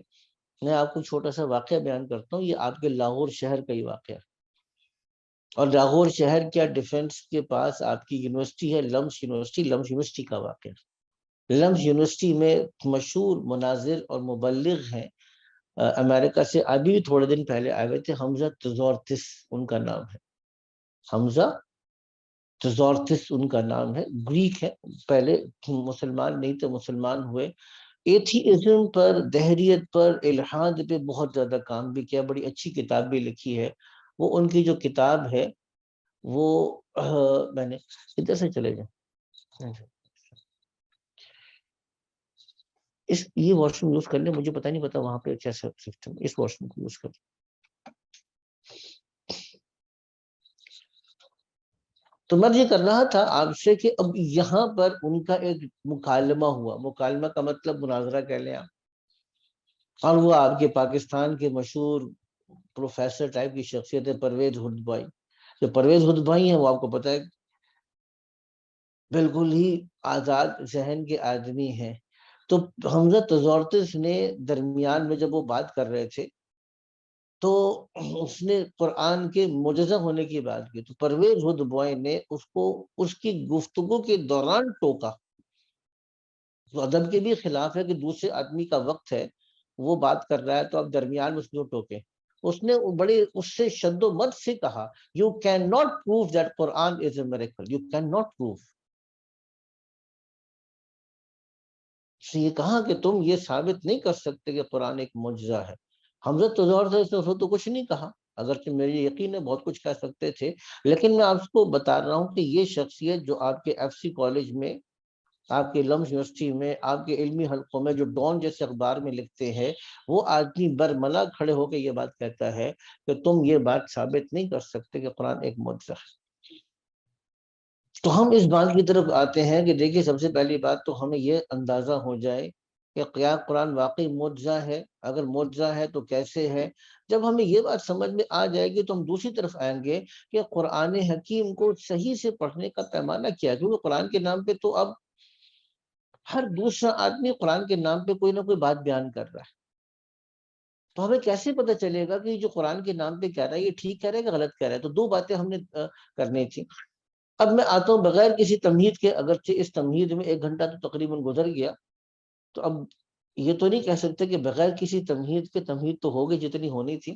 میں آپ کو چھوٹا سا واقعہ بیان کرتا ہوں، یہ آپ کے لاہور شہر کا ہی واقعہ۔ اور لاہور شہر کیا ڈیفنس کے پاس آپ کی یونیورسٹی ہے لمس یونیورسٹی کا واقع ہے۔ لمس یونیورسٹی میں مشہور مناظر اور مبلغ ہیں، امریکہ سے ابھی تھوڑے دن پہلے آئے ہوئے تھے، حمزہ تزورتس ان کا نام ہے، حمزہ تزورتس ان کا نام ہے، گریک ہے، پہلے مسلمان نہیں تھے، مسلمان ہوئے، ایتھیزم پر، دہریت پر، الحاد پہ بہت زیادہ کام بھی کیا، بڑی اچھی کتاب بھی لکھی ہے۔ وہ ان کی جو کتاب ہے وہ میں نے ادھر سے چلے جائیں، یہ واش روم یوز کر لیں، مجھے پتہ نہیں پتا وہاں پہ کیسا سسٹم، اس واش روم کو یوز کر لیں۔ تو میں یہ کر رہا تھا آپ سے کہ اب یہاں پر ان کا ایک مکالمہ ہوا، مکالمہ کا مطلب مناظرہ کہہ لیں آپ، اور وہ آپ کے پاکستان کے مشہور پروفیسر ٹائپ کی شخصیت ہے پرویز ہدبائی۔ جو پرویز ہدبائی ہیں وہ آپ کو پتہ ہے بالکل ہی آزاد ذہن کے آدمی ہیں۔ تو حمزہ تزورتس نے درمیان میں جب وہ بات کر رہے تھے تو اس نے قرآن کے معجزہ ہونے کی بات کی، تو پرویز ہدبائی نے اس کو اس کی گفتگو کے دوران ٹوکا، تو ادب کے بھی خلاف ہے کہ دوسرے آدمی کا وقت ہے، وہ بات کر رہا ہے تو اب درمیان میں اس کو ٹوکے۔ اس نے بڑے اس سے شد و مد سے کہا، you can not prove that Quran is a miracle, you can not prove. اس نے یہ کہا کہ تم یہ ثابت نہیں کر سکتے کہ قرآن ایک معجزہ ہے۔ حمزہ تزور سے تو کچھ نہیں کہا، اگرچہ میری یقین ہے بہت کچھ کہہ سکتے تھے، لیکن میں آپ کو بتا رہا ہوں کہ یہ شخصیت جو آپ کے ایف سی کالج میں، آپ کے لمس یونیورسٹی میں، آپ کے علمی حلقوں میں جو ڈان جیسے اخبار میں لکھتے ہیں، وہ آدمی برملا کھڑے ہو کے یہ بات کہتا ہے کہ تم یہ بات ثابت نہیں کر سکتے کہ قرآن ایک معجزہ ہے۔ تو ہم اس بات کی طرف آتے ہیں کہ دیکھیے سب سے پہلی بات تو ہمیں یہ اندازہ ہو جائے کہ کیا قرآن واقعی معجزہ ہے، اگر معجزہ ہے تو کیسے ہے۔ جب ہمیں یہ بات سمجھ میں آ جائے گی تو ہم دوسری طرف آئیں گے کہ قرآن حکیم کو صحیح سے پڑھنے کا پیمانہ کیا ہے، کیونکہ قرآن کے نام پہ تو اب ہر دوسرا آدمی قرآن کے نام پہ کوئی نہ کوئی بات بیان کر رہا ہے، تو ہمیں کیسے پتہ چلے گا کہ جو قرآن کے نام پہ کہہ رہا ہے یہ ٹھیک کہہ رہا ہے کہ غلط کہہ رہا ہے۔ تو دو باتیں ہم نے کرنی تھی۔ اب میں آتا ہوں بغیر کسی تمہید کے، اگرچہ اس تمہید میں 1 گھنٹہ تو تقریباً گزر گیا، تو اب یہ تو نہیں کہہ سکتے کہ بغیر کسی تمہید کے تمہید تو ہوگی جتنی ہونی تھی،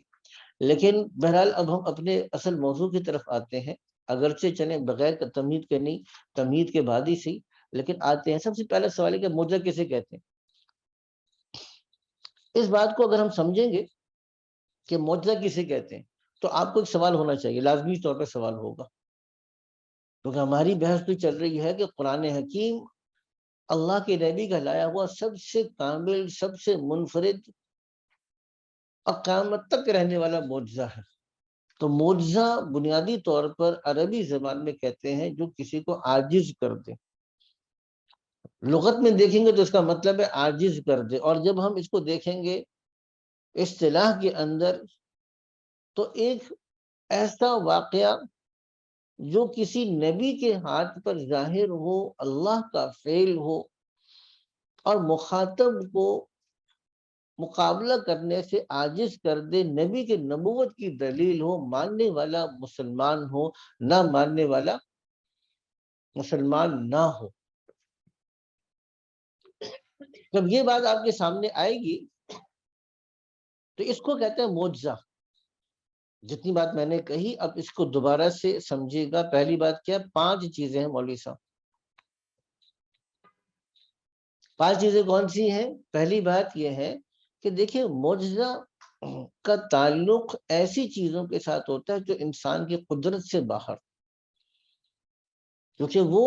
لیکن بہرحال اب ہم اپنے اصل موضوع کی طرف آتے ہیں، اگرچہ چلیں بغیر تمہید کے نہیں، تمہید کے بعد ہی سی، لیکن آتے ہیں۔ سب سے پہلا سوال ہے کہ معجزہ کسے کہتے ہیں؟ اس بات کو اگر ہم سمجھیں گے کہ معجزہ کسے کہتے ہیں تو آپ کو ایک سوال ہونا چاہیے، لازمی طور پر سوال ہوگا، کیونکہ ہماری بحث بھی چل رہی ہے کہ قرآن حکیم اللہ کے نبی کا لایا ہوا سب سے کامل، سب سے منفرد اور قیامت تک رہنے والا معجزہ ہے۔ تو معجزہ بنیادی طور پر عربی زبان میں کہتے ہیں جو کسی کو عاجز کر دے، لغت میں دیکھیں گے تو اس کا مطلب ہے عاجز کر دے، اور جب ہم اس کو دیکھیں گے اصطلاح کے اندر تو ایک ایسا واقعہ جو کسی نبی کے ہاتھ پر ظاہر ہو، اللہ کا فعل ہو اور مخاطب کو مقابلہ کرنے سے عاجز کر دے، نبی کے نبوت کی دلیل ہو، ماننے والا مسلمان ہو، نہ ماننے والا مسلمان نہ ہو۔ جب یہ بات آپ کے سامنے آئے گی تو اس کو کہتے ہیں معجزہ۔ جتنی بات میں نے کہی اب اس کو دوبارہ سے سمجھے گا۔ پہلی بات کیا؟ 5 چیزیں ہیں مولوی صاحب۔ 5 چیزیں کون سی ہیں؟ پہلی بات یہ ہے کہ دیکھیں معجزہ کا تعلق ایسی چیزوں کے ساتھ ہوتا ہے جو انسان کی قدرت سے باہر، کیونکہ وہ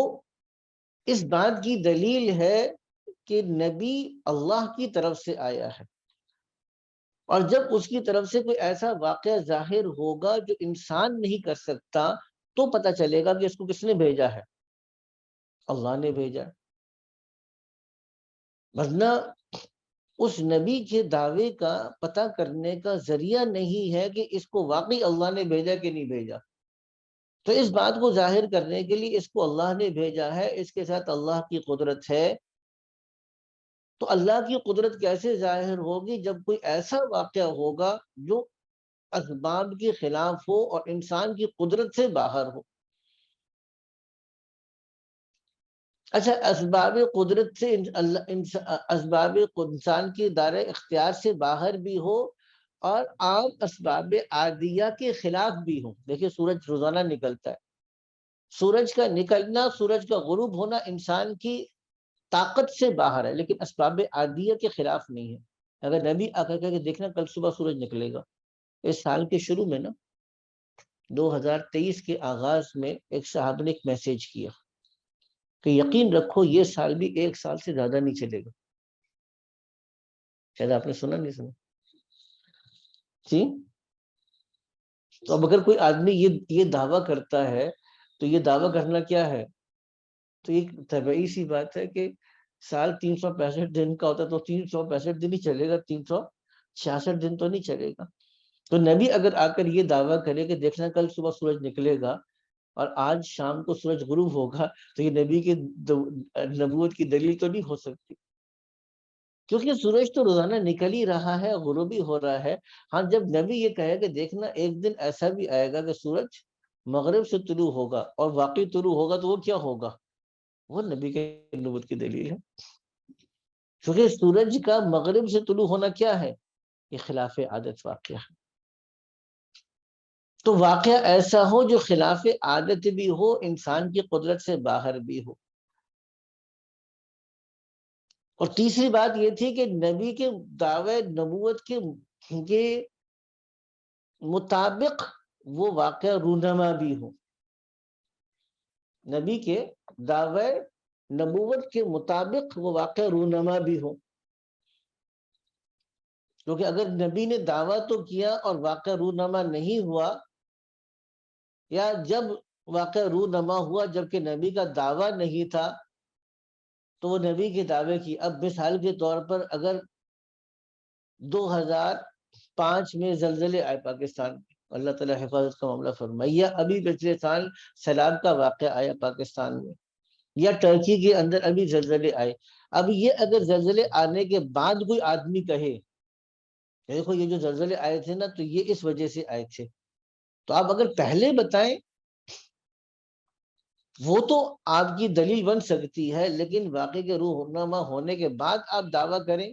اس بات کی دلیل ہے کہ نبی اللہ کی طرف سے آیا ہے، اور جب اس کی طرف سے کوئی ایسا واقعہ ظاہر ہوگا جو انسان نہیں کر سکتا تو پتہ چلے گا کہ اس کو کس نے بھیجا ہے، اللہ نے بھیجا۔ ورنہ اس نبی کے دعوے کا پتہ کرنے کا ذریعہ نہیں ہے کہ اس کو واقعی اللہ نے بھیجا کہ نہیں بھیجا۔ تو اس بات کو ظاہر کرنے کے لیے اس کو اللہ نے بھیجا ہے، اس کے ساتھ اللہ کی قدرت ہے۔ تو اللہ کی قدرت کیسے ظاہر ہوگی؟ جب کوئی ایسا واقعہ ہوگا جو اسباب کے خلاف ہو اور انسان کی قدرت سے باہر ہو. اچھا، اسباب قدرت سے اسباب انسان کی دائرہ اختیار سے باہر بھی ہو اور عام اسباب عادیہ کے خلاف بھی ہو. دیکھیے سورج روزانہ نکلتا ہے، سورج کا نکلنا، سورج کا غروب ہونا انسان کی طاقت سے باہر ہے، لیکن اسباب عادیہ کے خلاف نہیں ہے. اگر نبی آ کر کے دیکھنا کل صبح سورج نکلے گا. اس سال کے شروع میں نا 2023 کے آغاز میں ایک صاحب نے ایک میسیج کیا کہ یقین رکھو یہ سال بھی 1 سال سے زیادہ نہیں چلے گا. شاید آپ نے سنا نہیں سنا جی. تو اب اگر کوئی آدمی یہ دعویٰ کرتا ہے تو یہ دعویٰ کرنا کیا ہے؟ تو ایک طبعی سی بات ہے کہ سال 365 دن کا ہوتا ہے تو 365 دن ہی چلے گا، 366 دن تو نہیں چلے گا. تو نبی اگر آ کر یہ دعویٰ کرے کہ دیکھنا کل صبح سورج نکلے گا اور آج شام کو سورج غروب ہوگا، تو یہ نبی کی نبوت کی دلیل تو نہیں ہو سکتی، کیونکہ سورج تو روزانہ نکل ہی رہا ہے، غروب ہی ہو رہا ہے. ہاں جب نبی یہ کہے کہ دیکھنا ایک دن ایسا بھی آئے گا کہ سورج مغرب سے طلوع ہوگا اور واقعی طلوع ہوگا، تو وہ کیا ہوگا؟ وہ نبی کے نبوت کی دلیل ہے. کیونکہ سورج کا مغرب سے طلوع ہونا کیا ہے؟ یہ خلاف عادت واقعہ ہے. تو واقعہ ایسا ہو جو خلاف عادت بھی ہو، انسان کی قدرت سے باہر بھی ہو. اور تیسری بات یہ تھی کہ نبی کے دعوے نبوت کے مطابق وہ واقعہ رونما بھی ہو. نبی کے دعوے نبوت کے مطابق وہ واقعہ رونما بھی ہو. کیونکہ اگر نبی نے دعویٰ تو کیا اور واقعہ رونما نہیں ہوا، یا جب واقعہ رونما ہوا جبکہ نبی کا دعویٰ نہیں تھا، تو وہ نبی کے دعوے کی. اب مثال کے طور پر اگر 2005 میں زلزلے آئے پاکستان میں، اللہ تعالیٰ حفاظت کا معاملہ فرمائے، یا ابھی پچھلے سال سیلاب کا واقعہ آیا پاکستان میں، یا ٹرکی کے اندر ابھی زلزلے آئے. اب یہ اگر زلزلے آنے کے بعد کوئی آدمی کہے دیکھو یہ جو زلزلے آئے تھے نا تو یہ اس وجہ سے آئے تھے، تو آپ اگر پہلے بتائیں وہ تو آپ کی دلیل بن سکتی ہے، لیکن واقعے کے رونما ہونے کے بعد آپ دعویٰ کریں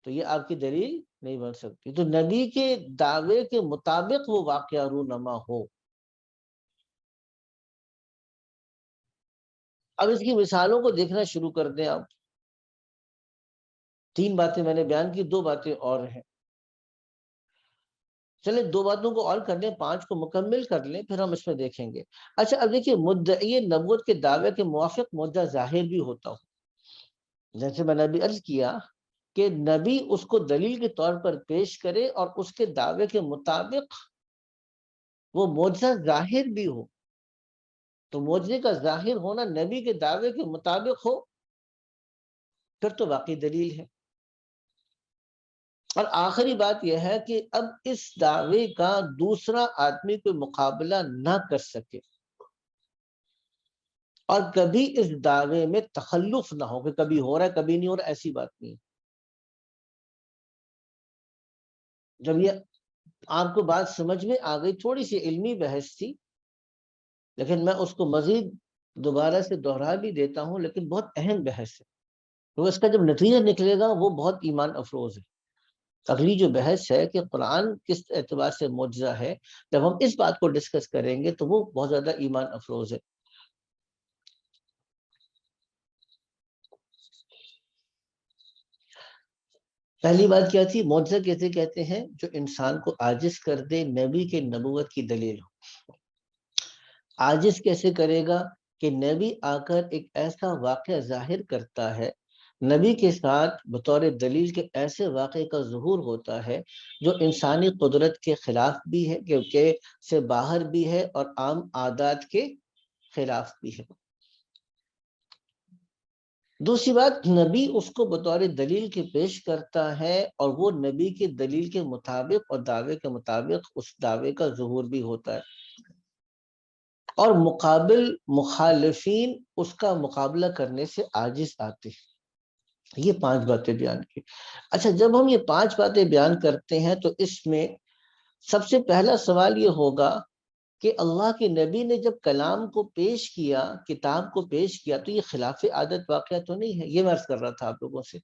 تو یہ آپ کی دلیل نہیں بن سکتی. تو نبی کے دعوے کے مطابق وہ واقعہ رونما ہو. اب اس کی مثالوں کو دیکھنا شروع کر دیں آپ. 3 باتیں میں نے بیان کی، 2 باتیں اور ہیں. چلیں 2 باتوں کو اور کر لیں، 5 کو مکمل کر لیں، پھر ہم اس میں دیکھیں گے. اچھا اب دیکھیے مدعی نبوت کے دعوے کے موافق مدعا ظاہر بھی ہوتا ہو. جیسے میں نے ابھی عرض کیا کہ نبی اس کو دلیل کے طور پر پیش کرے اور اس کے دعوے کے مطابق وہ معجزہ ظاہر بھی ہو. تو معجزے کا ظاہر ہونا نبی کے دعوے کے مطابق ہو پھر تو واقعی دلیل ہے. اور آخری بات یہ ہے کہ اب اس دعوے کا دوسرا آدمی کوئی مقابلہ نہ کر سکے اور کبھی اس دعوے میں تخلف نہ ہو کہ کبھی ہو رہا ہے کبھی نہیں ہو رہا، ایسی بات نہیں. جب یہ آپ کو بات سمجھ میں آ گئی، تھوڑی سی علمی بحث تھی لیکن میں اس کو مزید دوبارہ سے دوہرا بھی دیتا ہوں، لیکن بہت اہم بحث ہے. تو اس کا جب نتیجہ نکلے گا وہ بہت ایمان افروز ہے. اگلی جو بحث ہے کہ قرآن کس اعتبار سے معجزہ ہے، جب ہم اس بات کو ڈسکس کریں گے تو وہ بہت زیادہ ایمان افروز ہے. پہلی بات کیا تھی؟ معجزہ کیسے کہتے ہیں؟ جو انسان کو عاجز کر دے، نبی کے نبوت کی دلیل ہو. عاجز کیسے کرے گا؟ کہ نبی آ کر ایک ایسا واقعہ ظاہر کرتا ہے، نبی کے ساتھ بطور دلیل کے ایسے واقعے کا ظہور ہوتا ہے جو انسانی قدرت کے خلاف بھی ہے، کیونکہ سے باہر بھی ہے اور عام عادات کے خلاف بھی ہے. دوسری بات، نبی اس کو بطور دلیل کے پیش کرتا ہے اور وہ نبی کے دلیل کے مطابق اور دعوے کے مطابق اس دعوے کا ظہور بھی ہوتا ہے، اور مقابل مخالفین اس کا مقابلہ کرنے سے عاجز آتے ہیں. یہ 5 باتیں بیان کی. اچھا جب ہم یہ 5 باتیں بیان کرتے ہیں تو اس میں سب سے پہلا سوال یہ ہوگا کہ اللہ کے نبی نے جب کلام کو پیش کیا، کتاب کو پیش کیا، تو یہ خلاف عادت واقعہ تو نہیں ہے؟ یہ میں عرض کر رہا تھا آپ لوگوں سے۔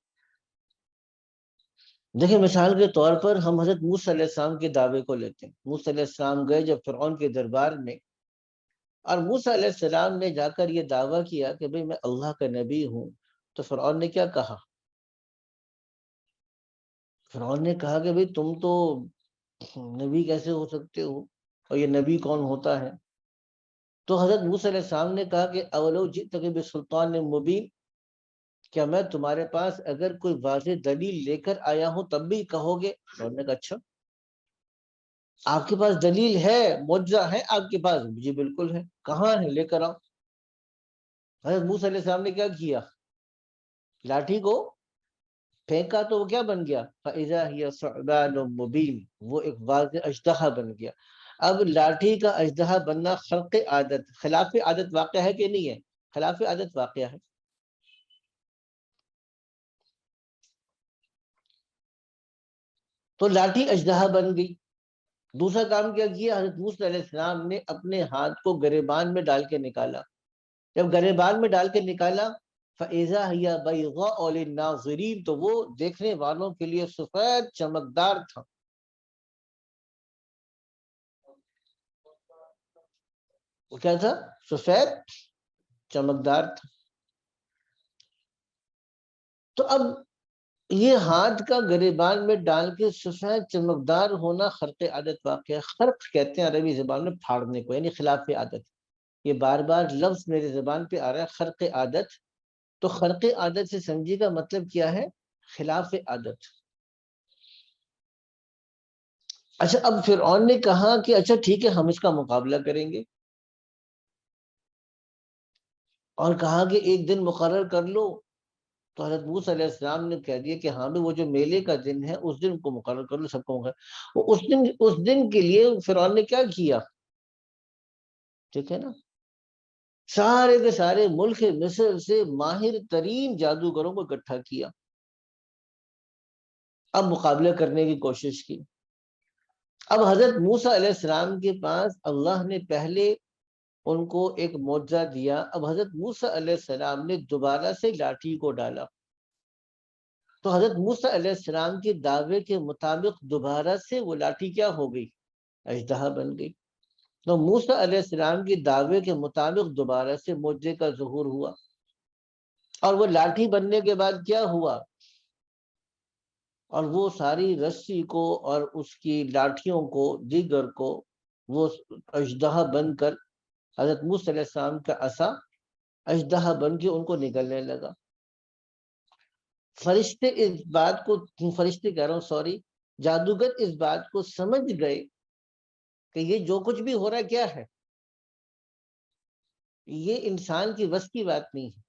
دیکھیں مثال کے طور پر ہم حضرت موسیٰ علیہ السلام کے دعوے کو لیتے ہیں۔ موسیٰ علیہ السلام گئے جب فرعون کے دربار میں، اور موسیٰ علیہ السلام نے جا کر یہ دعویٰ کیا کہ بھئی میں اللہ کا نبی ہوں، تو فرعون نے کیا کہا؟ فرعون نے کہا کہ بھئی تم تو نبی کیسے ہو سکتے ہو، اور یہ نبی کون ہوتا ہے؟ تو حضرت موسیٰ علیہ السلام نے کہا کہ اولو جئتک بسلطان مبین، کیا میں تمہارے پاس اگر کوئی واضح دلیل لے کر آیا ہوں تب بھی کہو گے؟ فرعون نے کہا اچھا آپ کے پاس دلیل ہے، معجزہ ہے آپ کے پاس؟ جی بالکل ہے۔ کہاں ہے؟ لے کر آؤ۔ حضرت موسیٰ علیہ السلام نے کیا کیا؟ لاٹھی کو پھینکا تو وہ کیا بن گیا؟ فَإِذَا هِيَ ثُعْبَانٌ مُبِينٌ، وہ ایک واضح اژدہا بن گیا۔ اب لاٹھی کا اژدہا بننا خرق عادت، خلاف عادت واقعہ ہے کہ نہیں ہے؟ خلاف عادت واقعہ ہے۔ تو لاٹھی اژدہا بن گئی۔ دوسرا کام کیا کیا؟ حضرت موسیٰ علیہ السلام نے اپنے ہاتھ کو گریبان میں ڈال کے نکالا۔ جب گریبان میں ڈال کے نکالا فَإِذَا هِيَ بَيْضَاءُ لِلنَّاظِرِينَ، تو وہ دیکھنے والوں کے لیے سفید چمکدار تھا۔ وہ کیا تھا؟ سفید چمکدار تھا۔ تو اب یہ ہاتھ کا گریبان میں ڈال کے سفید چمکدار ہونا خرق عادت واقع ہے۔ خرق کہتے ہیں عربی زبان میں پھاڑنے کو، یعنی خلاف عادت۔ یہ بار بار لفظ میرے زبان پہ آ رہا ہے، خرق عادت۔ تو خرق عادت سے سمجھی کا مطلب کیا ہے؟ خلاف عادت۔ اچھا اب فرعون نے کہا کہ اچھا ٹھیک ہے ہم اس کا مقابلہ کریں گے، اور کہا کہ ایک دن مقرر کر لو۔ تو حضرت موسیٰ علیہ السلام نے کہہ دیا کہ ہاں بھی وہ جو میلے کا دن ہے اس دن کو مقرر کر لو، سب کو مقرر۔ وہ اس دن کے لیے فرعون نے کیا کیا؟ ٹھیک ہے نا، سارے کے سارے ملک مصر سے ماہر ترین جادوگروں کو اکٹھا کیا، اب مقابلہ کرنے کی کوشش کی۔ اب حضرت موسیٰ علیہ السلام کے پاس اللہ نے پہلے ان کو ایک معجزہ دیا، اب حضرت موسیٰ علیہ السلام نے دوبارہ سے لاٹھی کو ڈالا، تو حضرت موسیٰ علیہ السلام کے دعوے کے مطابق دوبارہ سے وہ لاٹھی کیا ہو گئی؟ اژدہا بن گئی۔ تو موسیٰ علیہ السلام کے دعوے کے مطابق دوبارہ سے معجزے کا ظہور ہوا، اور وہ لاٹھی بننے کے بعد کیا ہوا؟ اور وہ ساری رسی کو اور اس کی لاٹھیوں کو دیگر کو وہ اژدہا بن کر حضرت موسیٰ علیہ السلام کا عصا اژدہا بن کے ان کو نگلنے لگا۔ فرشتے اس بات کو، فرشتے کہہ رہا ہوں سوری، جادوگر اس بات کو سمجھ گئے کہ یہ جو کچھ بھی ہو رہا ہے کیا ہے؟ یہ انسان کی بس کی بات نہیں ہے۔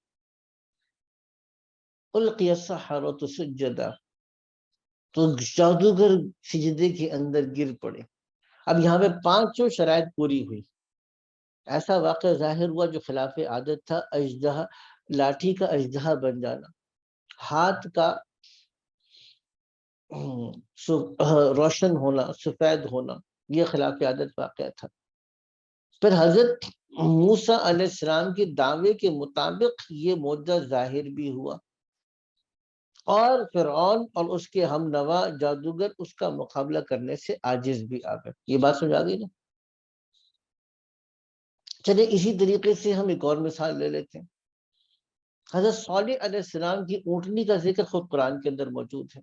القی السحرۃ سجدا، تو جادوگر سجدے کے اندر گر پڑے۔ اب یہاں پہ 5 شرائط پوری ہوئی۔ ایسا واقعہ ظاہر ہوا جو خلاف عادت تھا، اژدہا، لاٹھی کا اژدہا بن جانا، ہاتھ کا روشن ہونا، سفید ہونا، یہ خلاف عادت واقعہ تھا۔ پھر حضرت موسیٰ علیہ السلام کے دعوے کے مطابق یہ معجزہ ظاہر بھی ہوا، اور فرعون اور اس کے ہم نوا جادوگر اس کا مقابلہ کرنے سے عاجز بھی آ گئے۔ یہ بات سمجھ آ گئی نا؟ چلے اسی طریقے سے ہم ایک اور مثال لے لیتے ہیں۔ حضرت صالح علیہ السلام کی اونٹنی کا ذکر خود قرآن کے اندر موجود ہے۔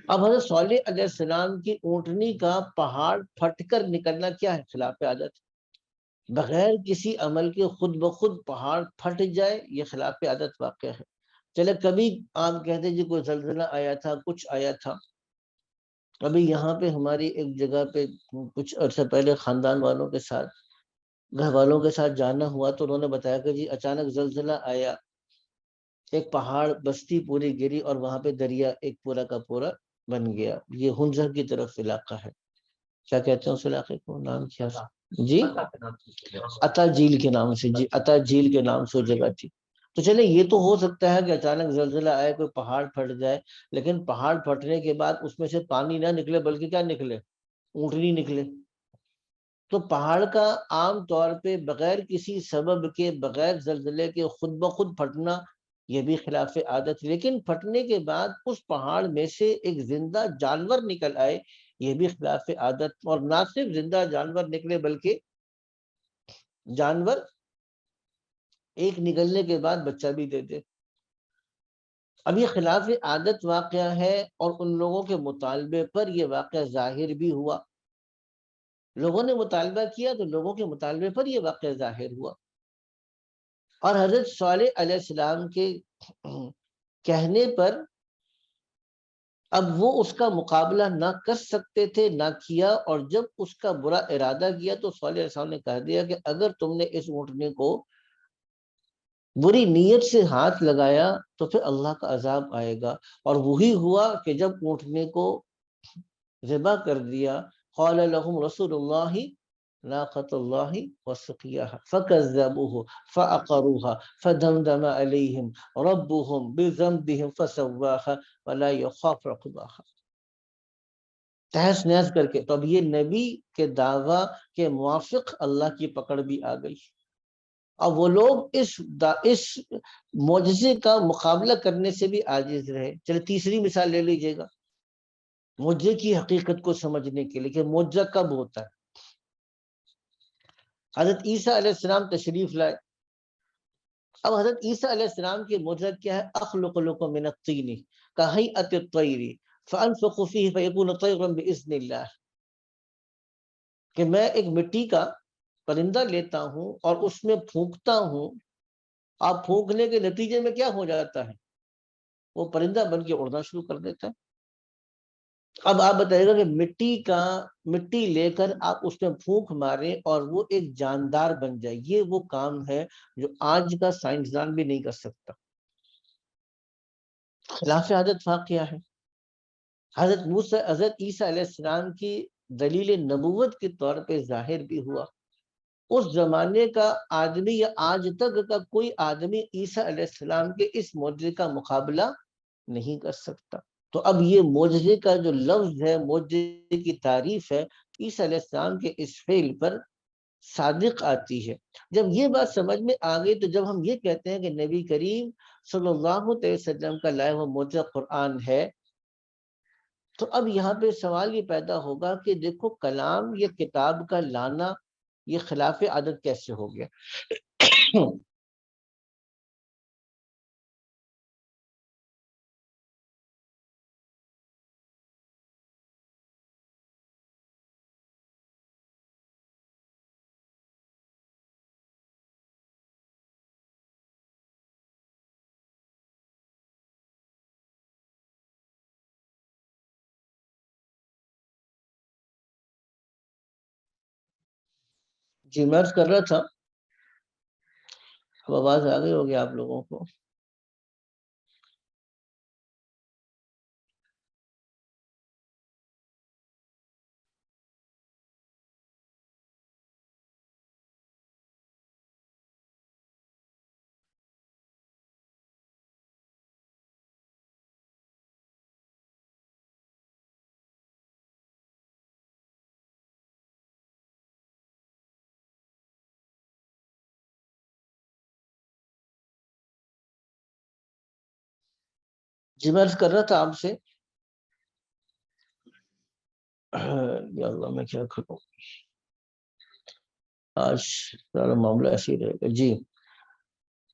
اب حضرت صالح علیہ السلام کی اونٹنی کا پہاڑ پھٹ کر نکلنا کیا ہے؟ خلاف عادت۔ بغیر کسی عمل کے خود بخود پہاڑ پھٹ جائے، یہ خلاف عادت واقعہ ہے۔ چلے کبھی آپ کہتے جی کوئی زلزلہ آیا تھا، کچھ آیا تھا۔ ابھی یہاں پہ ہماری ایک جگہ پہ کچھ عرصہ پہلے خاندان والوں کے ساتھ، گھر والوں کے ساتھ جانا ہوا، تو انہوں نے بتایا کہ جی اچانک زلزلہ آیا، ایک پہاڑ بستی پوری گری، اور وہاں پہ دریا ایک پورا کا پورا بن گیا۔ یہ ہنزر کی طرف علاقہ ہے، کیا کہتے ہیں اس علاقے کو، نام کیا جی؟ عطا جھیل کے نام سے، جی عطا جھیل کے نام سے وہ جگہ تھی۔ تو چلے یہ تو ہو سکتا ہے کہ اچانک زلزلہ آئے، کوئی پہاڑ پھٹ جائے، لیکن پہاڑ پھٹنے کے بعد اس میں سے پانی نہ نکلے بلکہ کیا نکلے؟ اونٹنی نکلے۔ تو پہاڑ کا عام طور پہ بغیر کسی سبب کے، بغیر زلزلے کے خود بخود پھٹنا یہ بھی خلاف عادت، لیکن پھٹنے کے بعد اس پہاڑ میں سے ایک زندہ جانور نکل آئے یہ بھی خلاف عادت، اور نہ صرف زندہ جانور نکلے بلکہ جانور ایک نکلنے کے بعد بچہ بھی دے دے۔ اب یہ خلاف عادت واقعہ ہے، اور ان لوگوں کے مطالبے پر یہ واقعہ ظاہر بھی ہوا، لوگوں نے مطالبہ کیا تو لوگوں کے مطالبے پر یہ واقعہ ظاہر ہوا، اور حضرت صالح علیہ السلام کے کہنے پر اب وہ اس کا مقابلہ نہ کر سکتے تھے، نہ کیا، اور جب اس کا برا ارادہ کیا تو صالح علیہ السلام نے کہہ دیا کہ اگر تم نے اس اونٹنے کو بری نیت سے ہاتھ لگایا تو پھر اللہ کا عذاب آئے گا۔ اور وہی ہوا کہ جب اونٹنے کو ذبح کر دیا، قال لهم رسول اللہ ناقۃ اللہ وسقیاها فکذبوه فعقروها فدمدم علیہم ربهم بذنبهم فسواها ولا يخاف عقباها، تہس نہس کر کے۔ تو اب یہ نبی کے دعویٰ کے موافق اللہ کی پکڑ بھی آ گئی۔ اب وہ لوگ اس معجزے کا مقابلہ کرنے سے بھی عاجز رہے۔ چلے تیسری مثال لے لیجئے گا معجزے کی حقیقت کو سمجھنے کے لیے کہ معجزہ کب ہوتا ہے۔ حضرت عیسیٰ علیہ السلام تشریف لائے۔ اب حضرت عیسیٰ علیہ السلام کی معجزہ کیا ہے؟ اخلق لکم من الطین کہیئۃ الطیر فانفخ فیہ فیکون طیرا باذن اللہ، کہ میں ایک مٹی کا پرندہ لیتا ہوں اور اس میں پھونکتا ہوں، آپ پھونکنے کے نتیجے میں کیا ہو جاتا ہے؟ وہ پرندہ بن کے اڑنا شروع کر دیتا ہے۔ اب آپ بتائیے گا کہ مٹی لے کر آپ اس میں پھونک مارے اور وہ ایک جاندار بن جائے، یہ وہ کام ہے جو آج کا سائنسدان بھی نہیں کر سکتا، خلاف عادت واقعہ ہے۔ حضرت عیسیٰ علیہ السلام کی دلیل نبوت کے طور پہ ظاہر بھی ہوا۔ اس زمانے کا آدمی یا آج تک کا کوئی آدمی عیسیٰ علیہ السلام کے اس معجزے کا مقابلہ نہیں کر سکتا۔ تو اب یہ معجزے کا جو لفظ ہے، معجزے کی تعریف ہے، عیسیٰ علیہ السلام کے اس فعل پر صادق آتی ہے۔ جب یہ بات سمجھ میں آ گئی تو جب ہم یہ کہتے ہیں کہ نبی کریم صلی اللہ علیہ وسلم کا لایا ہوا معجزہ قرآن ہے، تو اب یہاں پہ سوال یہ پیدا ہوگا کہ دیکھو کلام یا کتاب کا لانا یہ خلاف عادت کیسے ہو گیا؟ جی میں عرض کر رہا تھا، اب آواز آ گئی ہوگی آپ لوگوں کو۔ جی میں عرض کر رہا تھا آپ سے، یا اللہ میں کیا کروں، آج سارا معاملہ ایسے ہی رہے گا۔ جی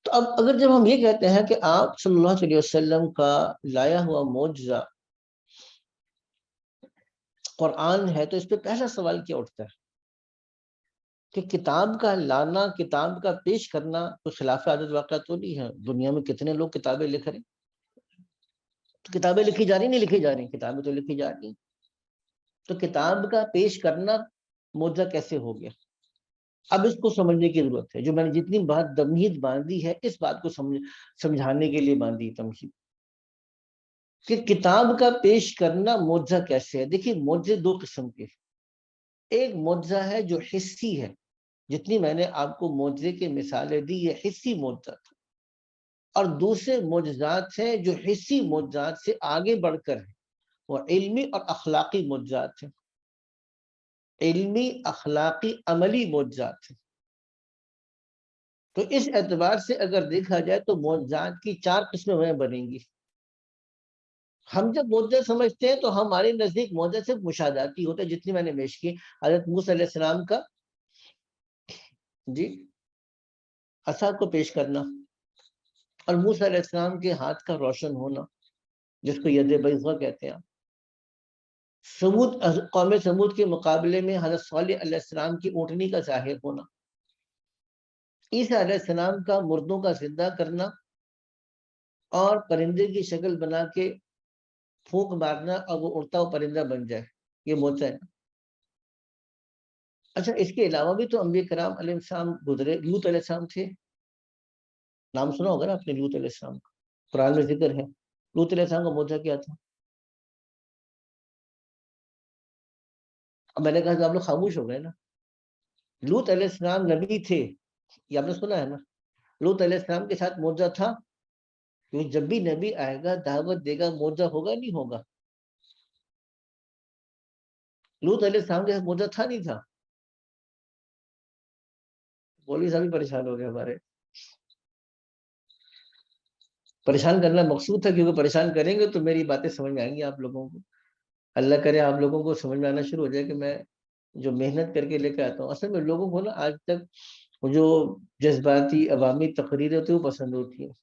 تو اب اگر جب ہم یہ کہتے ہیں کہ آپ صلی اللہ علیہ وسلم کا لایا ہوا معجزہ قرآن ہے، تو اس پہ پہلا سوال کیا اٹھتا ہے کہ کتاب کا لانا، کتاب کا پیش کرنا کوئی خلاف عادت واقعہ تو نہیں ہے؟ دنیا میں کتنے لوگ کتابیں لکھ رہے ہیں، تو کتابیں لکھی جا رہی نہیں لکھی جا رہی؟ کتابیں تو لکھی جا رہی، تو کتاب کا پیش کرنا معجزہ کیسے ہو گیا؟ اب اس کو سمجھنے کی ضرورت ہے، جو میں نے جتنی بات تمہید باندھی ہے اس بات کو سمجھانے کے لیے باندھی تمہید، کہ کتاب کا پیش کرنا معجزہ کیسے ہے۔ دیکھیے معجزے دو قسم کے، ایک معجزہ ہے جو حسی ہے، جتنی میں نے آپ کو معجزے کے مثالیں دی یہ حسی معجزہ تھا، اور دوسرے معجزات ہیں جو حسی معجزات سے آگے بڑھ کر ہیں، وہ علمی اور اخلاقی معجزات ہیں، علمی، اخلاقی، عملی معجزات ہیں۔ تو اس اعتبار سے اگر دیکھا جائے تو معجزات کی 4 قسمیں بنیں گی۔ ہم جب معجزہ سمجھتے ہیں تو ہمارے نزدیک معجزہ صرف مشاہداتی ہوتا ہے، جتنی میں نے پیش کی، حضرت موسیٰ علیہ السلام کا عصا کو پیش کرنا، اور موسیٰ علیہ السلام کے ہاتھ کا روشن ہونا، جس کو ید بیضاء کہتے ہیں۔ قوم سمود کے مقابلے میں حضرت صالح علیہ السلام کی اونٹنی کا ظاہر ہونا، عیسیٰ علیہ السلام کا مردوں کا زندہ کرنا اور پرندے کی شکل بنا کے پھونک مارنا اور وہ اڑتا ہوا پرندہ بن جائے، یہ معجزہ ہے۔ اچھا، اس کے علاوہ بھی تو انبیاء کرام علیہ السلام گزرے۔ لوط علیہ السلام تھے، نام سنا ہوگا نا آپ نے لوط علیہ السلام کا، قرآن میں ذکر ہے۔ لوط علیہ السلام کا معجزہ کیا تھا؟ اب میں نے کہا کہ آپ لوگ خاموش ہو گئے نا۔ لوط علیہ السلام نبی تھے، یہ آپ نے سنا ہے نا۔ لوط علیہ السلام کے ساتھ معجزہ تھا، کیونکہ جب بھی نبی آئے گا، دعوت دے گا، معجزہ ہوگا نہیں ہوگا؟ لوط علیہ السلام کے ساتھ معجزہ تھا نہیں تھا؟ مولوی صاحب بھی پریشان ہو گئے ہمارے۔ پریشان کرنا مقصود تھا، کیونکہ پریشان کریں گے تو میری باتیں سمجھ میں آئیں گی آپ لوگوں کو۔ اللہ کرے آپ لوگوں کو سمجھ میں آنا شروع ہو جائے کہ میں جو محنت کر کے لے کے آتا ہوں، اصل میں لوگوں کو نا آج تک جو جذباتی عوامی تقریریں ہوتی ہیں وہ پسند ہوتی ہیں،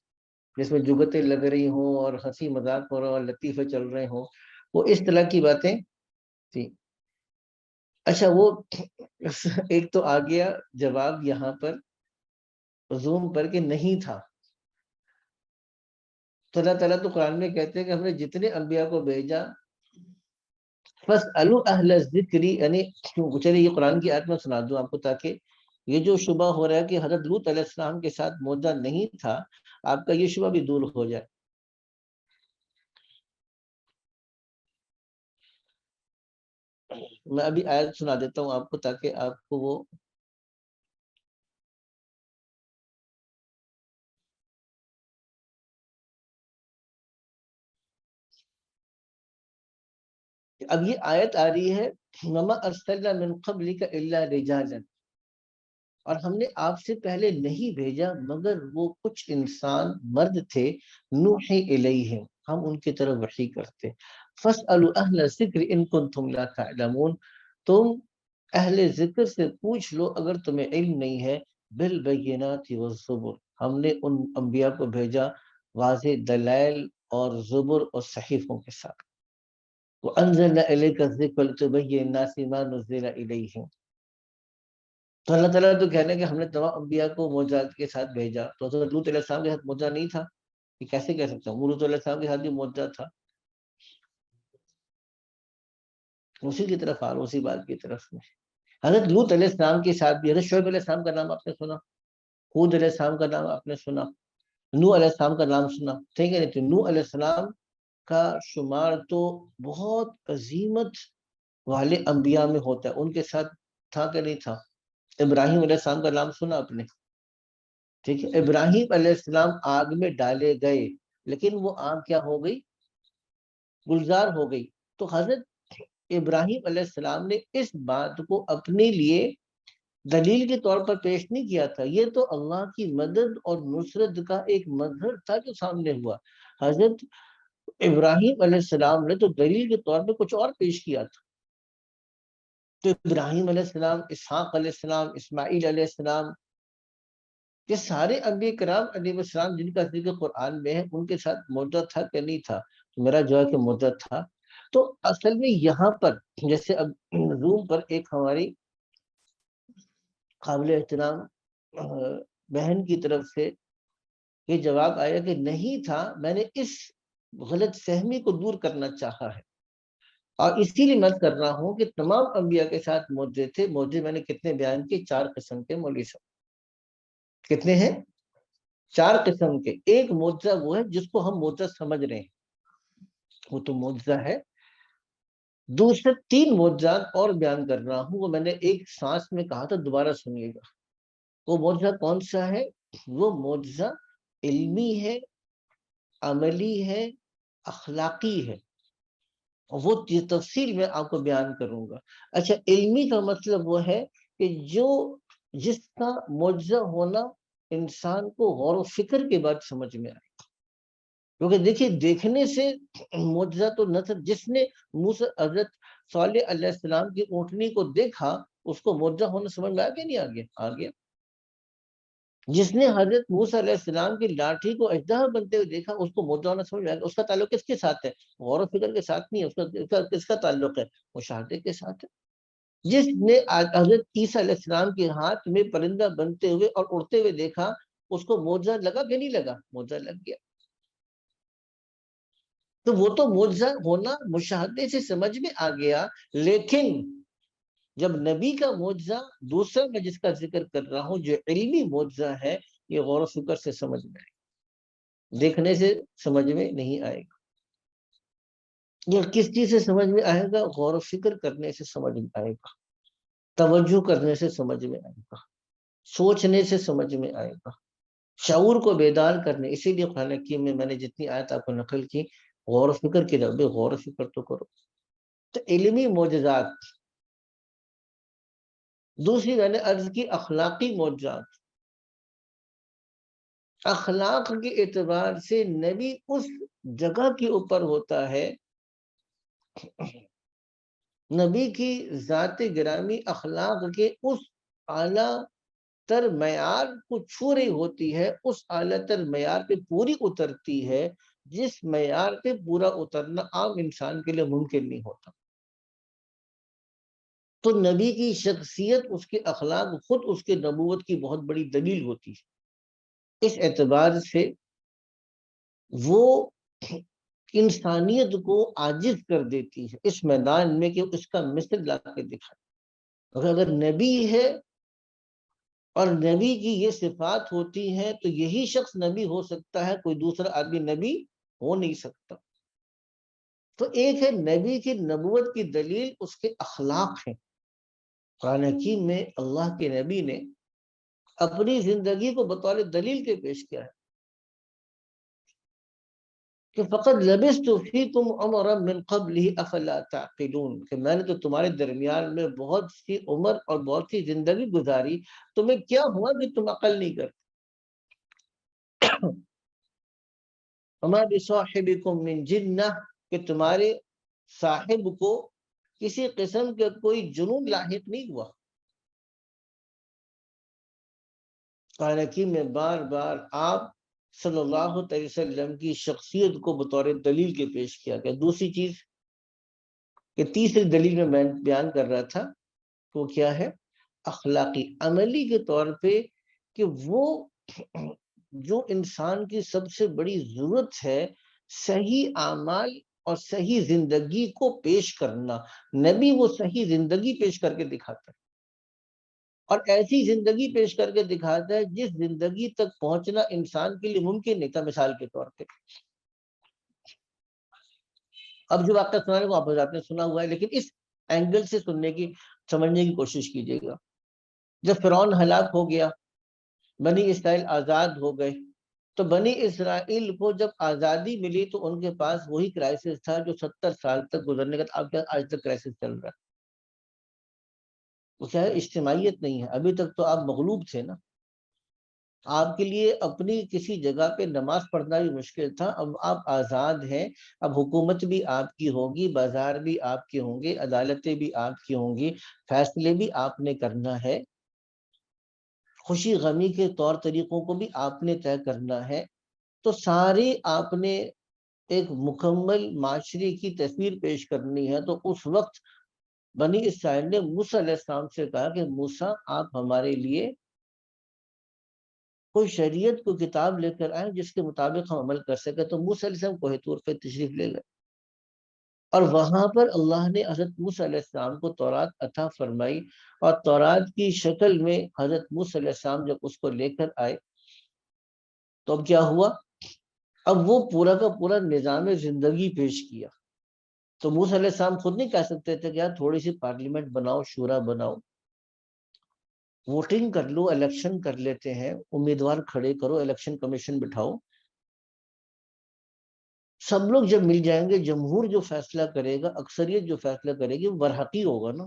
جس میں جگتیں لگ رہی ہوں اور ہنسی مذاق ہو رہا اور لطیفے چل رہے ہوں، وہ اس طرح کی باتیں تھی۔ اچھا، وہ ایک تو آ گیا جواب یہاں پر زوم پر کہ نہیں تھا۔ تو اللہ تعالیٰ تو قرآن میں کہتے ہیں کہ ہم نے جتنے انبیاء کو بھیجا، فَاسْأَلُوا أَهْلَ الذِّكْرِ، یعنی چلیے یہ قرآن کی آیت میں سنا دوں آپ کو، تاکہ یہ جو شبہ ہو رہا ہے کہ حضرت لوط علیہ السلام کے ساتھ معجزہ نہیں تھا، آپ کا یہ شبہ بھی دور ہو جائے۔ میں ابھی آیت سنا دیتا ہوں آپ کو، تاکہ آپ کو وہ اب یہ آیت آ رہی ہے، وَمَا أَرْسَلْنَا مِن قَبْلِكَ إِلَّا رِجَالًا، اور ہم نے آپ سے پہلے نہیں بھیجا مگر وہ کچھ انسان مرد تھے، نوحی الیہم، ہم ان کی طرف وحی کرتے۔ فَاسْأَلُوا أَهْلَ الذِّكْرِ إِن كُنتُمْ لَا تَعْلَمُونَ، تم اہل ذکر سے پوچھ لو اگر تمہیں علم نہیں ہے۔ بِالْبَيِّنَاتِ وَالزُّبُرِ، ہم نے ان انبیاء کو بھیجا واضح دلائل اور زبر اور صحیفوں کے ساتھ۔ وَأَنزَلْنَا إِلَيْكَ الذِّكْرَ لِتُبَيِّنَ لِلنَّاسِ مَا نُزِّلَ إِلَيْهِمْ، تو اللہ تعالیٰ تو کہنے کہ ہم نے تمام انبیاء کو معجزات کے ساتھ بھیجا، تو حضرت لوط علیہ السلام کے ساتھ معجزہ نہیں تھا؟ یہ کیسے کہہ سکتا ہوں؟ لوط علیہ السلام کے ساتھ بھی معجزہ تھا۔ اسی کی طرف آ رہا، اسی بات کی طرف میں۔ حضرت لوط علیہ السلام کے ساتھ بھی، حضرت شعیب علیہ السلام کا نام آپ نے سنا، ہود علیہ السلام کا نام آپ نے سنا، نوح علیہ السلام کا نام سنا، ٹھیک ہے؟ نہیں تو نوح علیہ السلام کا شمار تو بہت عظیمت والے انبیاء میں ہوتا ہے، ان کے ساتھ تھا کہ نہیں تھا؟ ابراہیم علیہ السلام کا نام سنا آپ نے، ٹھیک ہے؟ ابراہیم علیہ السلام آگ میں ڈالے گئے، لیکن وہ آگ کیا ہو گئی؟ گلزار ہو گئی۔ تو حضرت ابراہیم علیہ السلام نے اس بات کو اپنے لیے دلیل کے طور پر پیش نہیں کیا تھا، یہ تو اللہ کی مدد اور نصرت کا ایک مظہر تھا جو سامنے ہوا۔ حضرت ابراہیم علیہ السلام نے تو دلیل کے طور پر کچھ اور پیش کیا تھا۔ تو ابراہیم علیہ السلام، اسحاق علیہ السلام، اسماعیل علیہ السلام، یہ سارے انبیاء کرام علیہ السلام جن کا ذکر قرآن میں ہے، ان کے ساتھ معجزہ تھا کہ نہیں تھا؟ میرا جواب کہ معجزہ تھا۔ تو اصل میں یہاں پر جیسے اب زوم پر ایک ہماری قابل احترام بہن کی طرف سے یہ جواب آیا کہ نہیں تھا، میں نے اس غلط فہمی کو دور کرنا چاہا ہے، اور اسی لیے میں کر رہا ہوں کہ تمام انبیاء کے ساتھ معجزے تھے۔ معجزے میں نے کتنے بیان کیے؟ 4 قسم کے مولوی صاحب۔ کتنے ہیں؟ 4 قسم کے۔ ایک معجزہ وہ ہے جس کو ہم معجزہ سمجھ رہے ہیں، وہ تو معجزہ ہے۔ دوسرے 3 معجزات اور بیان کر رہا ہوں، وہ میں نے ایک سانس میں کہا تھا، دوبارہ سنیے گا۔ وہ معجزہ کون سا ہے؟ وہ معجزہ علمی ہے، عملی ہے، اخلاقی ہے، وہ تفصیل میں آپ کو بیان کروں گا۔ اچھا، علمی کا مطلب وہ ہے کہ جس کا معجزہ ہونا انسان کو غور و فکر کے بعد سمجھ میں آئے، کیونکہ دیکھیے دیکھنے سے معجزہ تو نظر، جس نے حضرت صالح علیہ السلام کی اونٹنی کو دیکھا اس کو معجزہ ہونا سمجھ میں آ گیا نہیں آ گیا؟ جس نے حضرت موسیٰ علیہ السلام کی لاٹھی کو اژدہا بنتے ہوئے دیکھا اس کو معجزہ ہونا سمجھ میں آ گیا۔ اس کا تعلق کس کے ساتھ ہے؟ غور و فکر کے ساتھ نہیں ہے، اس کا کس کا تعلق ہے؟ مشاہدے کے ساتھ ہے۔ جس نے حضرت عیسیٰ علیہ السلام کے ہاتھ میں پرندہ بنتے ہوئے اور اڑتے ہوئے دیکھا اس کو معجزہ لگا کہ نہیں لگا؟ معجزہ لگ گیا۔ تو وہ تو معجزہ ہونا مشاہدے سے سمجھ میں آ گیا، لیکن جب نبی کا معجزہ دوسرا میں جس کا ذکر کر رہا ہوں جو علمی معجزہ ہے، یہ غور و فکر سے سمجھ میں آئے گا، دیکھنے سے سمجھ میں نہیں آئے گا۔ یہ کس چیز سے سمجھ میں آئے گا؟ غور و فکر کرنے سے سمجھ میں آئے گا، توجہ کرنے سے سمجھ میں آئے گا، سوچنے سے سمجھ میں آئے گا، شعور کو بیدار کرنے۔ اسی لیے قرآن حکیم میں نے جتنی آیت آپ کو نقل کی، غور و فکر کی طرف، غور و فکر تو کرو۔ تو علمی معجزات، دوسری میں نے عرض کی اخلاقی معجزات۔ اخلاق کے اعتبار سے نبی اس جگہ کے اوپر ہوتا ہے، نبی کی ذات گرامی اخلاق کے اس اعلیٰ تر معیار کو چھو رہی ہوتی ہے، اس اعلیٰ تر معیار پہ پوری اترتی ہے جس معیار پہ پورا اترنا عام انسان کے لیے ممکن نہیں ہوتا۔ تو نبی کی شخصیت، اس کے اخلاق خود اس کے نبوت کی بہت بڑی دلیل ہوتی ہے۔ اس اعتبار سے وہ انسانیت کو عاجز کر دیتی ہے اس میدان میں کہ اس کا مثل لا کے دکھائے۔ اگر نبی ہے اور نبی کی یہ صفات ہوتی ہیں تو یہی شخص نبی ہو سکتا ہے، کوئی دوسرا آدمی نبی ہو نہیں سکتا۔ تو ایک ہے نبی کی نبوت کی دلیل اس کے اخلاق ہیں۔ قرآن حکیم میں اللہ کے نبی نے اپنی زندگی کو بطور دلیل کے پیش کیا ہے کہ فقط لبثت فیکم عمرا من قبلہ افلا تعقلون، کہ میں نے تو تمہارے درمیان میں بہت سی عمر اور بہت سی زندگی گزاری، تمہیں کیا ہوا کہ تم عقل نہیں کرتے؟ وما بصاحبکم من جنہ، کہ تمہارے صاحب کو کسی قسم کا کوئی جنون لاحق نہیں ہوا۔ قرآن حکیم میں بار بار آپ صلی اللہ علیہ وسلم کی شخصیت کو بطور دلیل کے پیش کیا گیا۔ دوسری چیز کہ تیسری دلیل میں بیان کر رہا تھا وہ کیا ہے؟ اخلاقی عملی کے طور پہ، کہ وہ جو انسان کی سب سے بڑی ضرورت ہے، صحیح اعمال اور صحیح زندگی کو پیش کرنا۔ نبی وہ صحیح زندگی پیش کر کے دکھاتا ہے، اور ایسی زندگی پیش کر کے دکھاتا ہے جس زندگی تک پہنچنا انسان کے لیے ممکن نہیں تھا۔ مثال کے طور پہ اب جو واقعہ سنا ہے وہ آپ نے سنا ہوا ہے، لیکن اس اینگل سے سمجھنے کی کوشش کیجیے گا۔ جب فرعون ہلاک ہو گیا، بنی اسرائیل آزاد ہو گئے، تو بنی اسرائیل کو جب آزادی ملی تو ان کے پاس وہی کرائسس تھا جو 70 سال تک گزرنے کا آج تک کرائسس چل رہا ہے۔ وہ کیا ہے؟ اجتماعیت نہیں ہے۔ ابھی تک تو آپ مغلوب تھے نا، آپ کے لیے اپنی کسی جگہ پہ نماز پڑھنا بھی مشکل تھا، اب آپ آزاد ہیں، اب حکومت بھی آپ کی ہوگی، بازار بھی آپ کے ہوں گے، عدالتیں بھی آپ کی ہوں گی، فیصلے بھی آپ نے کرنا ہے، خوشی غمی کے طور طریقوں کو بھی آپ نے طے کرنا ہے۔ تو سارے آپ نے ایک مکمل معاشرے کی تصویر پیش کرنی ہے۔ تو اس وقت بنی اسرائیل نے موسیٰ علیہ السلام سے کہا کہ موسیٰ آپ ہمارے لیے کوئی شریعت کو کتاب لے کر آئے جس کے مطابق ہم عمل کر سکے۔ تو موسیٰ علیہ السلام کوہ طور پہ تشریف لے گئے، اور وہاں پر اللہ نے حضرت موسیٰ علیہ السلام کو تورات عطا فرمائی، اور تورات کی شکل میں حضرت موسیٰ علیہ السلام جب اس کو لے کر آئے تو اب کیا ہوا؟ اب وہ پورا کا پورا نظام زندگی پیش کیا۔ تو موسیٰ علیہ السلام خود نہیں کہہ سکتے تھے کہ یار تھوڑی سی پارلیمنٹ بناؤ، شورا بناؤ، ووٹنگ کر لو، الیکشن کر لیتے ہیں، امیدوار کھڑے کرو، الیکشن کمیشن بٹھاؤ، سب لوگ جب مل جائیں گے، جمہور جو فیصلہ کرے گا، اکثریت جو فیصلہ کرے گی وہ برحقی ہوگا نا.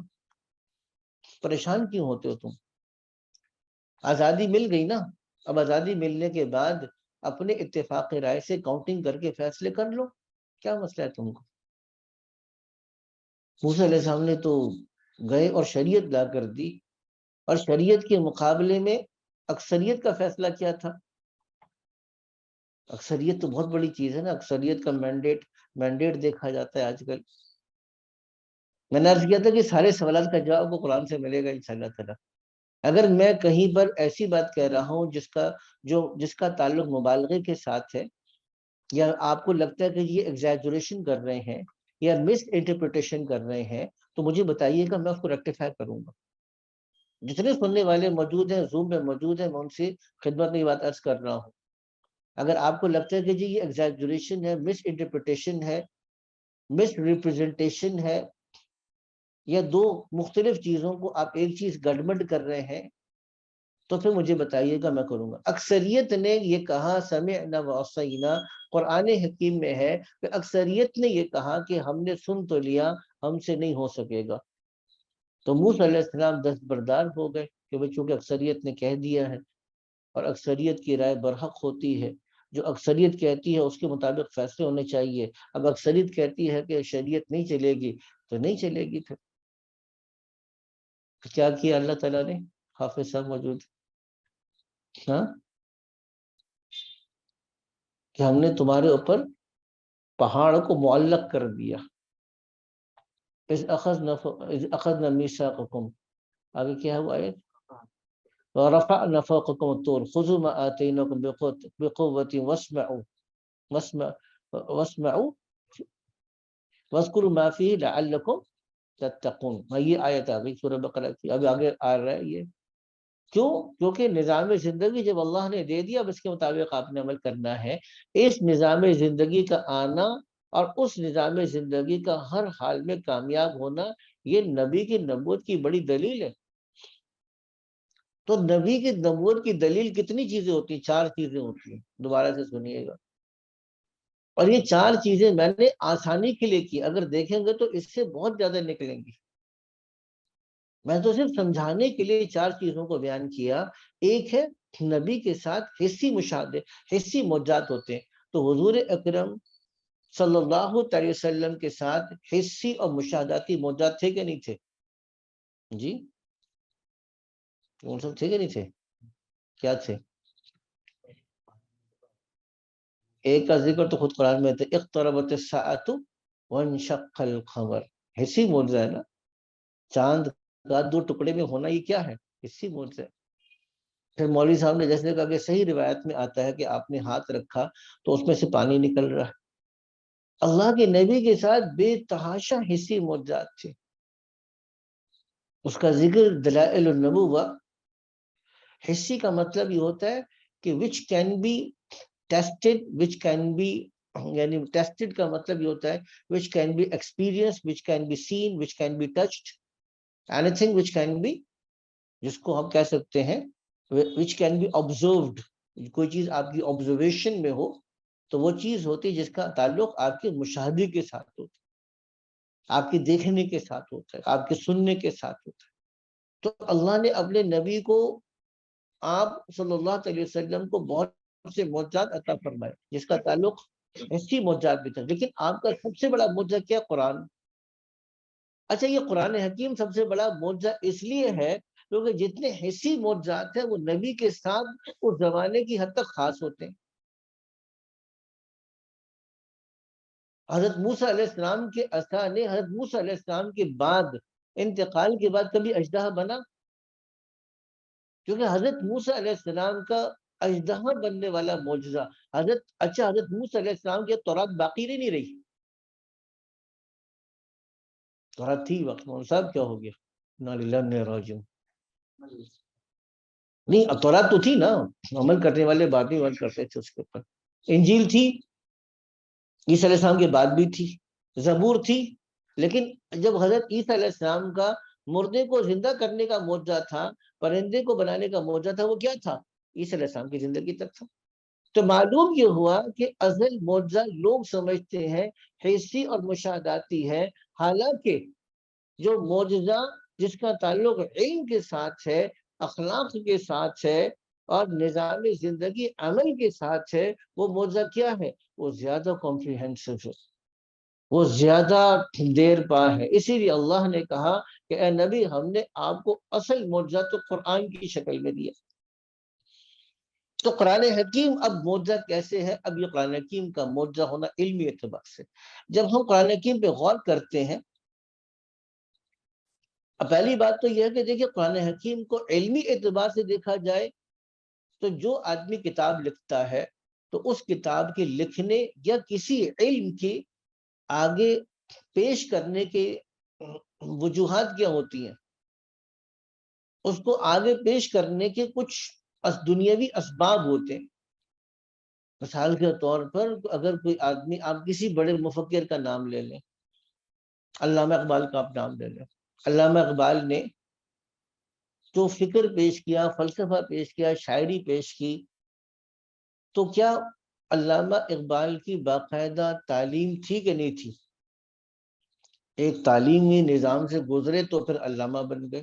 پریشان کیوں ہوتے ہو تم؟ آزادی مل گئی نا. اب آزادی ملنے کے بعد اپنے اتفاق رائے سے کاؤنٹنگ کر کے فیصلے کر لو. کیا مسئلہ ہے تم کو؟ موسیٰ علیہ السلام نے تو گئے اور شریعت لا کر دی، اور شریعت کے مقابلے میں اکثریت کا فیصلہ کیا تھا؟ اکثریت تو بہت بڑی چیز ہے نا. اکثریت کا مینڈیٹ دیکھا جاتا ہے آج کل. میں نے عرض کیا تھا کہ سارے سوالات کا جواب کو قرآن سے ملے گا انشاءاللہ تعالی. اگر میں کہیں پر ایسی بات کہہ رہا ہوں جس کا تعلق مبالغے کے ساتھ ہے، یا آپ کو لگتا ہے کہ یہ ایگزیجریشن کر رہے ہیں یا مس انٹرپریٹیشن کر رہے ہیں، تو مجھے بتائیے گا، میں اس کو ریکٹیفائی کروں گا. جتنے سننے والے موجود ہیں، زوم میں موجود ہیں، میں ان سے خدمت میں یہ بات عرض کر رہا ہوں. اگر آپ کو لگتا ہے کہ جی یہ ایگزیجریشن ہے، مس انٹرپریٹیشن ہے، مس ریپرزنٹیشن ہے، یا دو مختلف چیزوں کو آپ ایک چیز گڈمڈ کر رہے ہیں، تو پھر مجھے بتائیے گا، میں کروں گا. اکثریت نے یہ کہا سمعنا وعصینا، قرآن حکیم میں ہے کہ اکثریت نے یہ کہا کہ ہم نے سن تو لیا، ہم سے نہیں ہو سکے گا. تو موسیٰ علیہ السلام دستبردار ہو گئے کہ بھئی چونکہ اکثریت نے کہہ دیا ہے، اور اکثریت کی رائے برحق ہوتی ہے. جو اکثریت کہتی ہے اس کے مطابق فیصلے ہونے چاہیے. اب اکثریت کہتی ہے کہ شریعت نہیں چلے گی، تو نہیں چلے گی. پھر کیا کیا اللہ تعالیٰ نے؟ حافظ صاحب موجود، ہاں، کہ ہم نے تمہارے اوپر پہاڑ کو معلق کر دیا. اذ اخذنا میثاقکم، آگے کیا ہوا ہے؟ ورفعنا فوقکم الطور خذوا ما آتیناکم بقوۃ واسمعوا واذکروا ما فیہ لعلکم تتقون. یہ آیت آ گئی سورہ بقرہ کی. اب آگے آ رہا ہے یہ. کیوں؟ کیونکہ نظام زندگی جب اللہ نے دے دیا، اب اس کے مطابق آپ نے عمل کرنا ہے. اس نظام زندگی کا آنا اور اس نظام زندگی کا ہر حال میں کامیاب ہونا، یہ نبی کی نبوت کی بڑی دلیل ہے. تو نبی کی نبوت کی دلیل کتنی چیزیں ہوتی ہیں؟ 4 چیزیں ہوتی ہیں. دوبارہ سے سنیے گا. اور یہ 4 چیزیں میں نے آسانی کے لیے کی، اگر دیکھیں گے تو اس سے بہت زیادہ نکلیں گی. میں تو صرف سمجھانے کے لیے 4 چیزوں کو بیان کیا. ایک ہے نبی کے ساتھ حسی مشاہدے، حسی معجزات ہوتے ہیں. تو حضور اکرم صلی اللہ علیہ وسلم کے ساتھ حسی اور مشاہداتی معجزات تھے کہ نہیں تھے؟ جی وہ سب تھے کہ نہیں تھے؟ کیا تھے؟ ایک کا ذکر تو خود قرآن میں تھے، اقتربت الساعۃ وانشق القمر. حسی معجزہ ہے نا. چاند کا 2 ٹکڑے میں ہونا یہ کیا ہے؟ حسی معجزہ ہے. پھر مولوی صاحب نے جیسے کہا کہ صحیح روایت میں آتا ہے کہ آپ نے ہاتھ رکھا تو اس میں سے پانی نکل رہا ہے. اللہ کے نبی کے ساتھ بے تحاشا حسی معجزات تھے. اس کا ذکر دلائل النبوہ. حسی کا مطلب یہ ہوتا ہے کہ which can be tested, which can be، یعنی tested کا مطلب یہ ہوتا ہے which can be experienced, which can be seen, which can be touched, anything which can be، جس کو ہم کہہ سکتے ہیں which can be observed. کوئی چیز آپ کی observation میں ہو تو وہ چیز ہوتی ہے جس کا تعلق آپ کے مشاہدے کے ساتھ ہوتا ہے، آپ کے دیکھنے کے ساتھ ہوتا ہے، آپ کے سننے کے ساتھ ہوتا ہے. تو اللہ نے اپنے نبی کو، آپ صلی اللہ علیہ وسلم کو بہت سے معجزات عطا فرمائے جس کا تعلق حسی معجزات بھی تھا. لیکن آپ کا سب سے بڑا معجزہ کیا؟ قرآن. اچھا، یہ قرآن حکیم سب سے بڑا معجزہ اس لیے ہے کیونکہ جتنے حسی معجزات ہیں وہ نبی کے ساتھ اس زمانے کی حد تک خاص ہوتے ہیں. حضرت موسیٰ علیہ السلام کے عصا نے حضرت موسیٰ علیہ السلام کے بعد، انتقال کے بعد کبھی اژدہا بنا؟ کیونکہ حضرت موسیٰ علیہ السلام کا اژدہا بننے والا معجزہ حضرت موسیٰ علیہ السلام کی تورات باقی نہیں رہی. تورات تھی وقت میں صاحب، کیا ہو گیا؟ انا للہ و انا الیہ راجعون. نہیں، تورات تو تھی نا، عمل کرنے والے بعد میں عمل کرتے تھے اس کے اوپر. انجیل تھی، عیسیٰ علیہ السلام کے بعد بھی تھی. زبور تھی. لیکن جب حضرت عیسیٰ علیہ السلام کا مردے کو زندہ کرنے کا معجزہ تھا، پرندے کو بنانے کا معجزہ تھا، وہ کیا تھا؟ عیسیٰ علیہ السلام کی زندگی تک تھا۔ تو معلوم یہ ہوا کہ ازل معجزہ لوگ سمجھتے ہیں حسی اور مشاہداتی ہے، حالانکہ جو معجزہ جس کا تعلق علم کے ساتھ ہے، اخلاق کے ساتھ ہے اور نظام زندگی عمل کے ساتھ ہے، وہ معجزہ کیا ہے؟ وہ زیادہ کمپریہنسو ہے، وہ زیادہ دیر پا ہے۔ اسی لیے اللہ نے کہا کہ اے نبی، ہم نے آپ کو اصل معجزہ تو قرآن کی شکل میں دیا۔ تو قرآن حکیم اب معجزہ کیسے ہے؟ اب یہ قرآن حکیم کا معجزہ ہونا علمی اعتبار سے، جب ہم قرآن حکیم پہ غور کرتے ہیں، پہلی بات تو یہ ہے کہ دیکھیے قرآن حکیم کو علمی اعتبار سے دیکھا جائے تو جو آدمی کتاب لکھتا ہے تو اس کتاب کے لکھنے یا کسی علم کے آگے پیش کرنے کے وجوہات کیا ہوتی ہیں، اس کو آگے پیش کرنے کے کچھ دنیاوی اسباب ہوتے ہیں۔ مثال کے طور پر اگر کوئی آدمی، آپ کسی بڑے مفکر کا نام لے لیں، علامہ اقبال کا آپ نام لے لیں، علامہ اقبال نے جو فکر پیش کیا، فلسفہ پیش کیا، شاعری پیش کی، تو کیا علامہ اقبال کی باقاعدہ تعلیم تھی کہ نہیں تھی؟ ایک تعلیمی نظام سے گزرے تو پھر علامہ بن گئے۔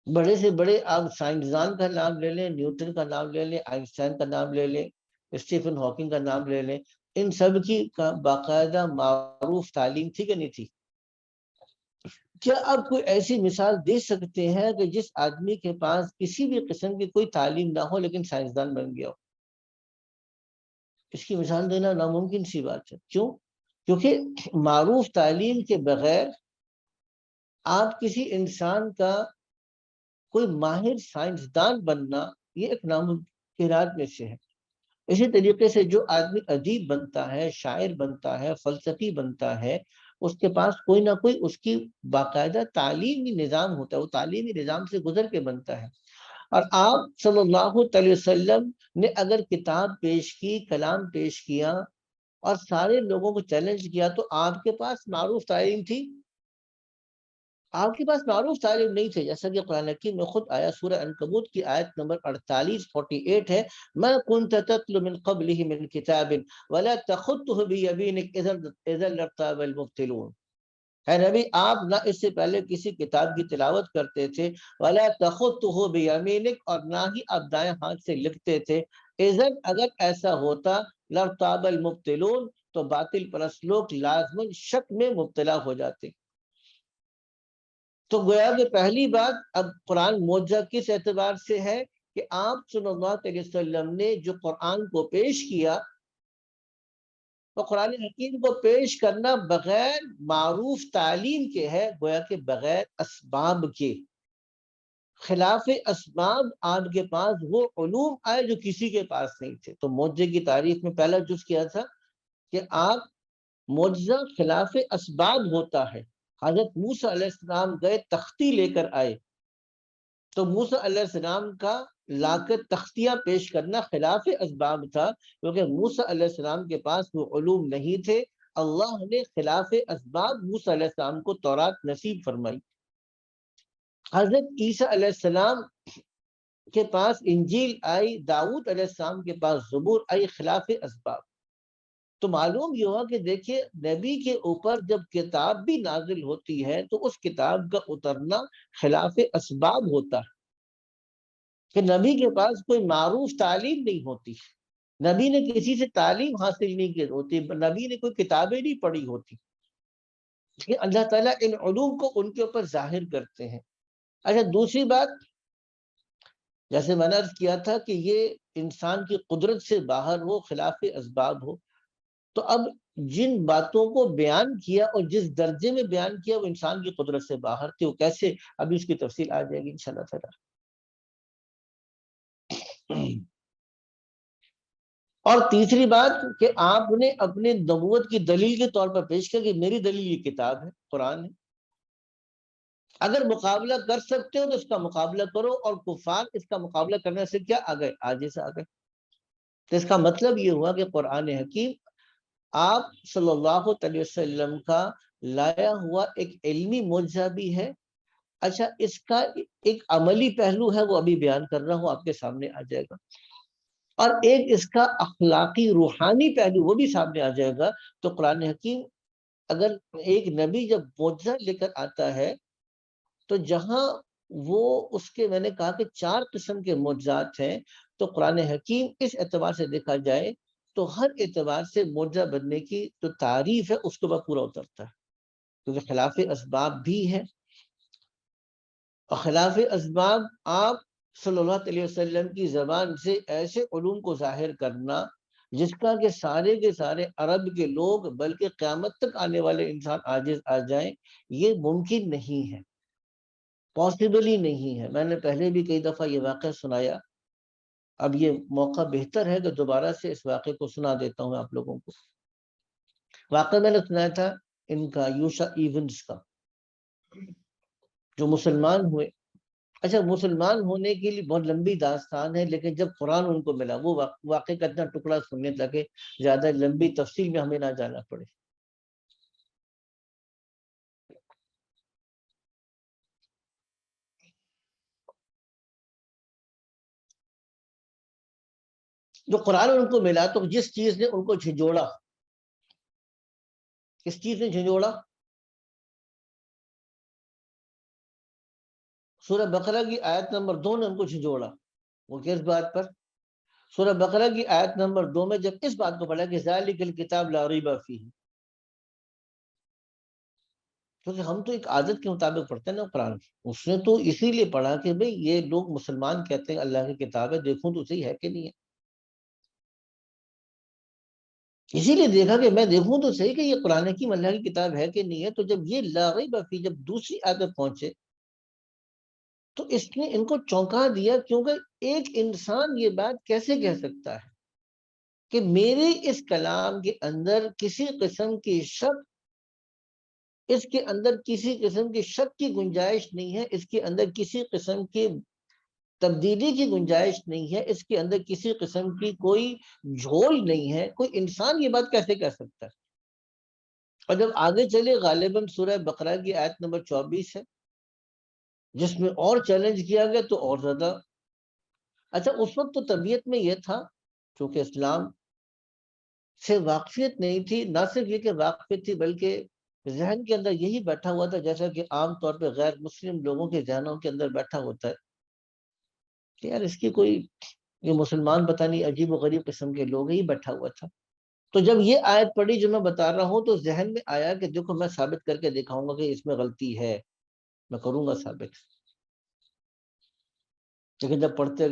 بڑے سے بڑے آپ سائنسدان کا نام لے لیں، نیوٹن کا نام لے لیں، آئنسٹائن کا نام لے لیں، اسٹیفن ہاکنگ کا نام لے لیں، ان سب کی باقاعدہ معروف تعلیم تھی کہ نہیں تھی؟ کیا آپ کوئی ایسی مثال دے سکتے ہیں کہ جس آدمی کے پاس کسی بھی قسم کی کوئی تعلیم نہ ہو لیکن سائنسدان بن گیا ہو؟ اس کی مثال دینا ناممکن سی بات ہے۔ کیوں؟ کیونکہ معروف تعلیم کے بغیر آپ کسی انسان کا کوئی ماہر سائنسدان بننا یہ ایک ناممکنات میں سے ہے۔ اسی طریقے سے جو آدمی ادیب بنتا ہے، شاعر بنتا ہے، فلسفی بنتا ہے، اس کے پاس کوئی نہ کوئی اس کی باقاعدہ تعلیمی نظام ہوتا ہے، وہ تعلیمی نظام سے گزر کے بنتا ہے۔ اور آپ صلی اللہ علیہ وسلم نے اگر کتاب پیش کی، کلام پیش کیا اور سارے لوگوں کو چیلنج کیا، تو آپ کے پاس معروف تعلیم تھی؟ آپ کے پاس معروف تعلیم نہیں تھے، جیسا کہ قرآن حکیم میں خود آیا، سورہ عنکبوت کی آیت نمبر 48 ہے، مَا كُنْتَ تَتْلُو مِنْ قَبْلِهِ مِنْ كِتَابٍ وَلَا تَخُطُّهُ بِيَمِينِكَ إِذًا لَارْتَابَ الْمُبْطِلُونَ۔ اے نبی، آپ نہ اس سے پہلے کسی کتاب کی تلاوت کرتے تھے، وَلَا تَخُطُّهُ بِيَمِينِكَ، اور نہ ہی آپ دائیں ہاتھ سے لکھتے تھے، اذن، اگر ایسا ہوتا، لَارْتَابَ الْمُبْطِلُونَ، تو باطل پرست لوگ لازماً شک میں مبتلا ہو جاتے۔ تو گویا کہ پہلی بات اب قرآن معجزہ کس اعتبار سے ہے کہ آپ صلی اللہ علیہ وسلم نے جو قرآن کو پیش کیا، تو قرآن حکیم کو پیش کرنا بغیر معروف تعلیم کے ہے، گویا کہ بغیر اسباب کے، خلاف اسباب آپ کے پاس وہ علوم آئے جو کسی کے پاس نہیں تھے۔ تو معجزے کی تعریف میں پہلا جز کیا تھا کہ آپ معجزہ خلاف اسباب ہوتا ہے۔ حضرت موسیٰ علیہ السلام گئے، تختی لے کر آئے، تو موسیٰ علیہ السلام کا لا کر تختیاں پیش کرنا خلاف اسباب تھا، کیونکہ موسیٰ علیہ السلام کے پاس وہ علوم نہیں تھے۔ اللہ نے خلاف اسباب موسیٰ علیہ السلام کو تورات نصیب فرمائی۔ حضرت عیسیٰ علیہ السلام کے پاس انجیل آئی، داؤد علیہ السلام کے پاس زبور آئی، خلاف اسباب۔ تو معلوم یہ ہوا کہ دیکھیے نبی کے اوپر جب کتاب بھی نازل ہوتی ہے تو اس کتاب کا اترنا خلاف اسباب ہوتا ہے، کہ نبی کے پاس کوئی معروف تعلیم نہیں ہوتی، نبی نے کسی سے تعلیم حاصل نہیں کی ہوتی، نبی نے کوئی کتابیں نہیں پڑھی ہوتی، کہ اللہ تعالیٰ ان علوم کو ان کے اوپر ظاہر کرتے ہیں۔ اچھا، دوسری بات، جیسے میں نے عرض کیا تھا کہ یہ انسان کی قدرت سے باہر ہو، خلاف اسباب ہو، تو اب جن باتوں کو بیان کیا اور جس درجے میں بیان کیا وہ انسان کی قدرت سے باہر تھی، وہ کیسے، ابھی اس کی تفصیل آ جائے گی انشاءاللہ تعالی۔ اور تیسری بات کہ آپ نے اپنے نبوت کی دلیل کے طور پر پیش کیا کہ میری دلیل یہ کتاب ہے، قرآن ہے، اگر مقابلہ کر سکتے ہو تو اس کا مقابلہ کرو، اور کفار اس کا مقابلہ کرنے سے کیا آ گئے، آجے سے آ گئے۔ تو اس کا مطلب یہ ہوا کہ قرآن حکیم آپ صلی اللہ علیہ وسلم کا لایا ہوا ایک علمی معجزہ بھی ہے. اچھا اس کا ایک عملی پہلو ہے وہ ابھی بیان کر رہا ہوں، آپ کے سامنے آ جائے گا، اور ایک اس کا اخلاقی روحانی پہلو وہ بھی سامنے آ جائے گا. تو قرآن حکیم اگر ایک نبی جب معجزہ لے کر آتا ہے تو جہاں وہ اس کے میں نے کہا کہ 4 قسم کے معجزات ہیں، تو قرآن حکیم اس اعتبار سے دیکھا جائے تو ہر اعتبار سے معجزہ بننے کی جو تعریف ہے اس کے بعد پورا اترتا ہے، کیونکہ خلاف اسباب بھی ہے. اور خلاف اسباب آپ صلی اللہ علیہ وسلم کی زبان سے ایسے علوم کو ظاہر کرنا جس کا کہ سارے کے سارے عرب کے لوگ بلکہ قیامت تک آنے والے انسان عاجز آ جائیں، یہ ممکن نہیں ہے، پاسبل ہی نہیں ہے. میں نے پہلے بھی کئی دفعہ یہ واقعہ سنایا، اب یہ موقع بہتر ہے کہ دوبارہ سے اس واقعے کو سنا دیتا ہوں آپ لوگوں کو. واقعہ میں نے سنایا تھا ان کا یوشع ایونز کا، جو مسلمان ہوئے. اچھا مسلمان ہونے کے لیے بہت لمبی داستان ہے، لیکن جب قرآن ان کو ملا وہ واقعے کا اتنا ٹکڑا سننے تاکہ زیادہ لمبی تفصیل میں ہمیں نہ جانا پڑے. جو قرآن ان کو ملا تو جس چیز نے ان کو جھنجھوڑا، کس چیز نے جھنجھوڑا؟ سورہ بقرہ کی آیت نمبر 2 نے ان کو جھنجھوڑا. وہ کس بات پر؟ سورہ بقرہ کی آیت نمبر 2 میں جب اس بات کو پڑھا کہ ذالک الکتاب لا ریب فیہ، کیونکہ ہم تو ایک عادت کے مطابق پڑھتے ہیں نا قرآن، اس نے تو اسی لیے پڑھا کہ بھئی یہ لوگ مسلمان کہتے ہیں اللہ کی کتاب ہے، دیکھوں تو صحیح ہے کہ نہیں ہے. اسی لیے دیکھا کہ میں دیکھوں تو صحیح کہ یہ قرآن حکیم اللہ کی کتاب ہے کہ نہیں ہے. تو جب یہ لا ریب فیہ جب دوسری آیت پہنچے تو اس نے ان کو چونکا دیا، کیونکہ ایک انسان یہ بات کیسے کہہ سکتا ہے کہ میرے اس کلام کے اندر کسی قسم کی شک، اس کے اندر کسی قسم کی شک کی گنجائش نہیں ہے، اس کے اندر کسی قسم کی تبدیلی کی گنجائش نہیں ہے، اس کے اندر کسی قسم کی کوئی جھول نہیں ہے. کوئی انسان یہ بات کیسے کہہ سکتا ہے؟ اور جب آگے چلے غالباً سورہ بقرہ کی آیت نمبر 24 ہے جس میں اور چیلنج کیا گیا تو اور زیادہ. اچھا اس وقت تو طبیعت میں یہ تھا چونکہ اسلام سے واقفیت نہیں تھی، نہ صرف یہ کہ واقفیت تھی بلکہ ذہن کے اندر یہی بیٹھا ہوا تھا جیسا کہ عام طور پہ غیر مسلم لوگوں کے ذہنوں کے اندر بیٹھا ہوتا ہے کہ یار اس کی کوئی، یہ مسلمان پتہ نہیں عجیب و غریب قسم کے لوگ ہی بیٹھا ہوا تھا. تو جب یہ آیت پڑھی جو میں بتا رہا ہوں تو ذہن میں آیا کہ دیکھو میں ثابت کر کے دکھاؤں گا کہ اس میں غلطی ہے، میں کروں گا ثابت. لیکن جب پڑھتے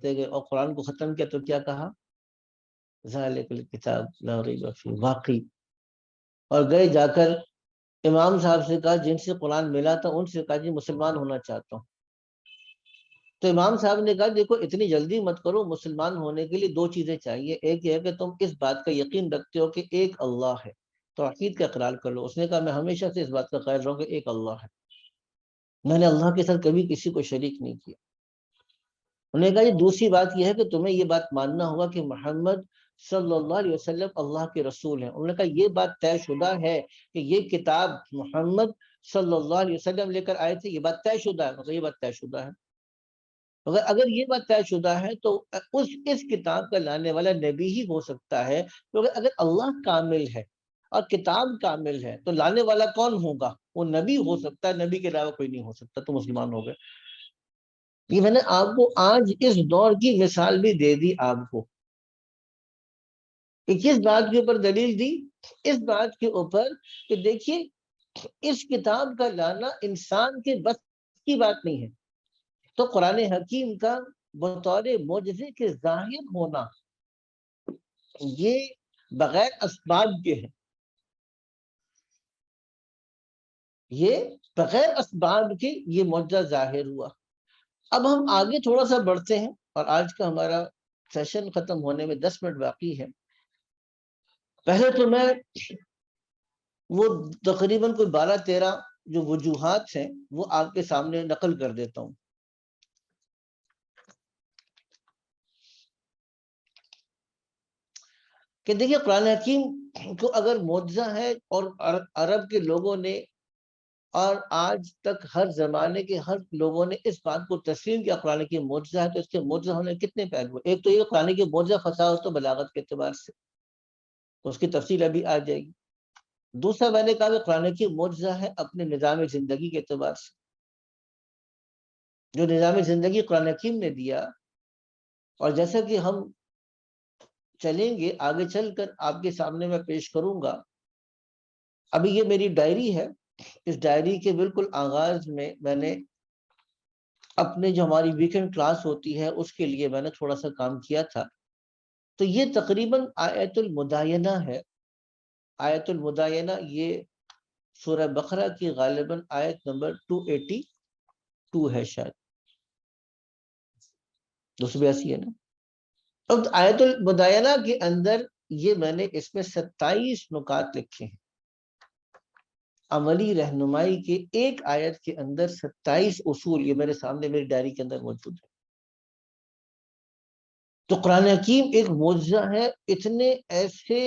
گئے اور قرآن کو ختم کیا تو کیا کہا؟ ذالک الکتاب لا ریب فیہ، واقعی. اور گئے جا کر امام صاحب سے کہا جن سے قرآن ملا تھا ان سے کہا جی مسلمان ہونا چاہتا ہوں. تو امام صاحب نے کہا دیکھو اتنی جلدی مت کرو، مسلمان ہونے کے لیے 2 چیزیں چاہیے. ایک یہ ہے کہ تم اس بات کا یقین رکھتے ہو کہ ایک اللہ ہے، توحید کا اقرار کر لو. اس نے کہا میں ہمیشہ سے اس بات کا قائل رہوں کہ ایک اللہ ہے، میں نے اللہ کے ساتھ کبھی کسی کو شریک نہیں کیا. انہوں نے کہا جی دوسری بات یہ ہے کہ تمہیں یہ بات ماننا ہوگا کہ محمد صلی اللہ علیہ وسلم اللہ کے رسول ہیں. انہوں نے کہا یہ بات طے شدہ ہے کہ یہ کتاب محمد صلی اللہ علیہ وسلم لے کر آئے تھے، یہ بات طے شدہ ہے. یہ بات طے شدہ ہے، اگر یہ بات طے شدہ ہے تو اس کتاب کا لانے والا نبی ہی ہو سکتا ہے. کیونکہ اگر اللہ کامل ہے اور کتاب کامل ہے تو لانے والا کون ہوگا؟ وہ نبی ہو سکتا ہے، نبی کے علاوہ کوئی نہیں ہو سکتا. تو مسلمان ہو گئے. یہ میں نے آپ کو آج اس دور کی مثال بھی دے دی آپ کو کہ کس بات کے اوپر دلیل دی، اس بات کے اوپر کہ دیکھیے اس کتاب کا لانا انسان کے بس کی بات نہیں ہے. تو قرآن حکیم کا بطور معجزے کے ظاہر ہونا یہ بغیر اسباب کے ہے، یہ بغیر اسباب کے یہ معجزہ ظاہر ہوا. اب ہم آگے تھوڑا سا بڑھتے ہیں اور آج کا ہمارا سیشن ختم ہونے میں 10 منٹ باقی ہے. پہلے تو میں وہ تقریباً کوئی 12-13 جو وجوہات ہیں وہ آپ کے سامنے نقل کر دیتا ہوں. کہ دیکھیے قرآن حکیم کو اگر معجزہ ہے اور عرب کے لوگوں نے اور آج تک ہر زمانے کے ہر لوگوں نے اس بات کو تسلیم کیا قرآن کی معجزہ ہے، تو اس کے معجزہ ہونے کتنے پہلو؟ ایک تو یہ قرآن کی معجزہ فصاحت و بلاغت کے اعتبار سے، اس کی تفصیل ابھی آ جائے گی۔ دوسرا میں نے کہا کہ قرآن کی معجزہ ہے اپنے نظام زندگی کے اعتبار سے، جو نظام زندگی قرآن حکیم نے دیا، اور جیسا کہ ہم چلیں گے آگے چل کر آپ کے سامنے میں پیش کروں گا۔ ابھی یہ میری ڈائری ہے، اس ڈائری کے بالکل آغاز میں نے اپنے جو ہماری ویکنڈ کلاس ہوتی ہے اس کے لیے میں نے تھوڑا سا کام کیا تھا، تو یہ تقریباً آیت المدائنہ ہے۔ آیت المدائنہ یہ سورہ بقرہ کی غالباً آیت نمبر 282 ہے، شاید 282 ہے نا۔ اب آیت المدائنہ کے اندر یہ میں نے اس میں 27 نکات لکھے ہیں، عملی رہنمائی کے ایک آیت کے اندر 27 اصول، یہ میرے سامنے میری ڈائری کے اندر موجود ہے۔ تو قرآن حکیم ایک معجزہ ہے، اتنے ایسے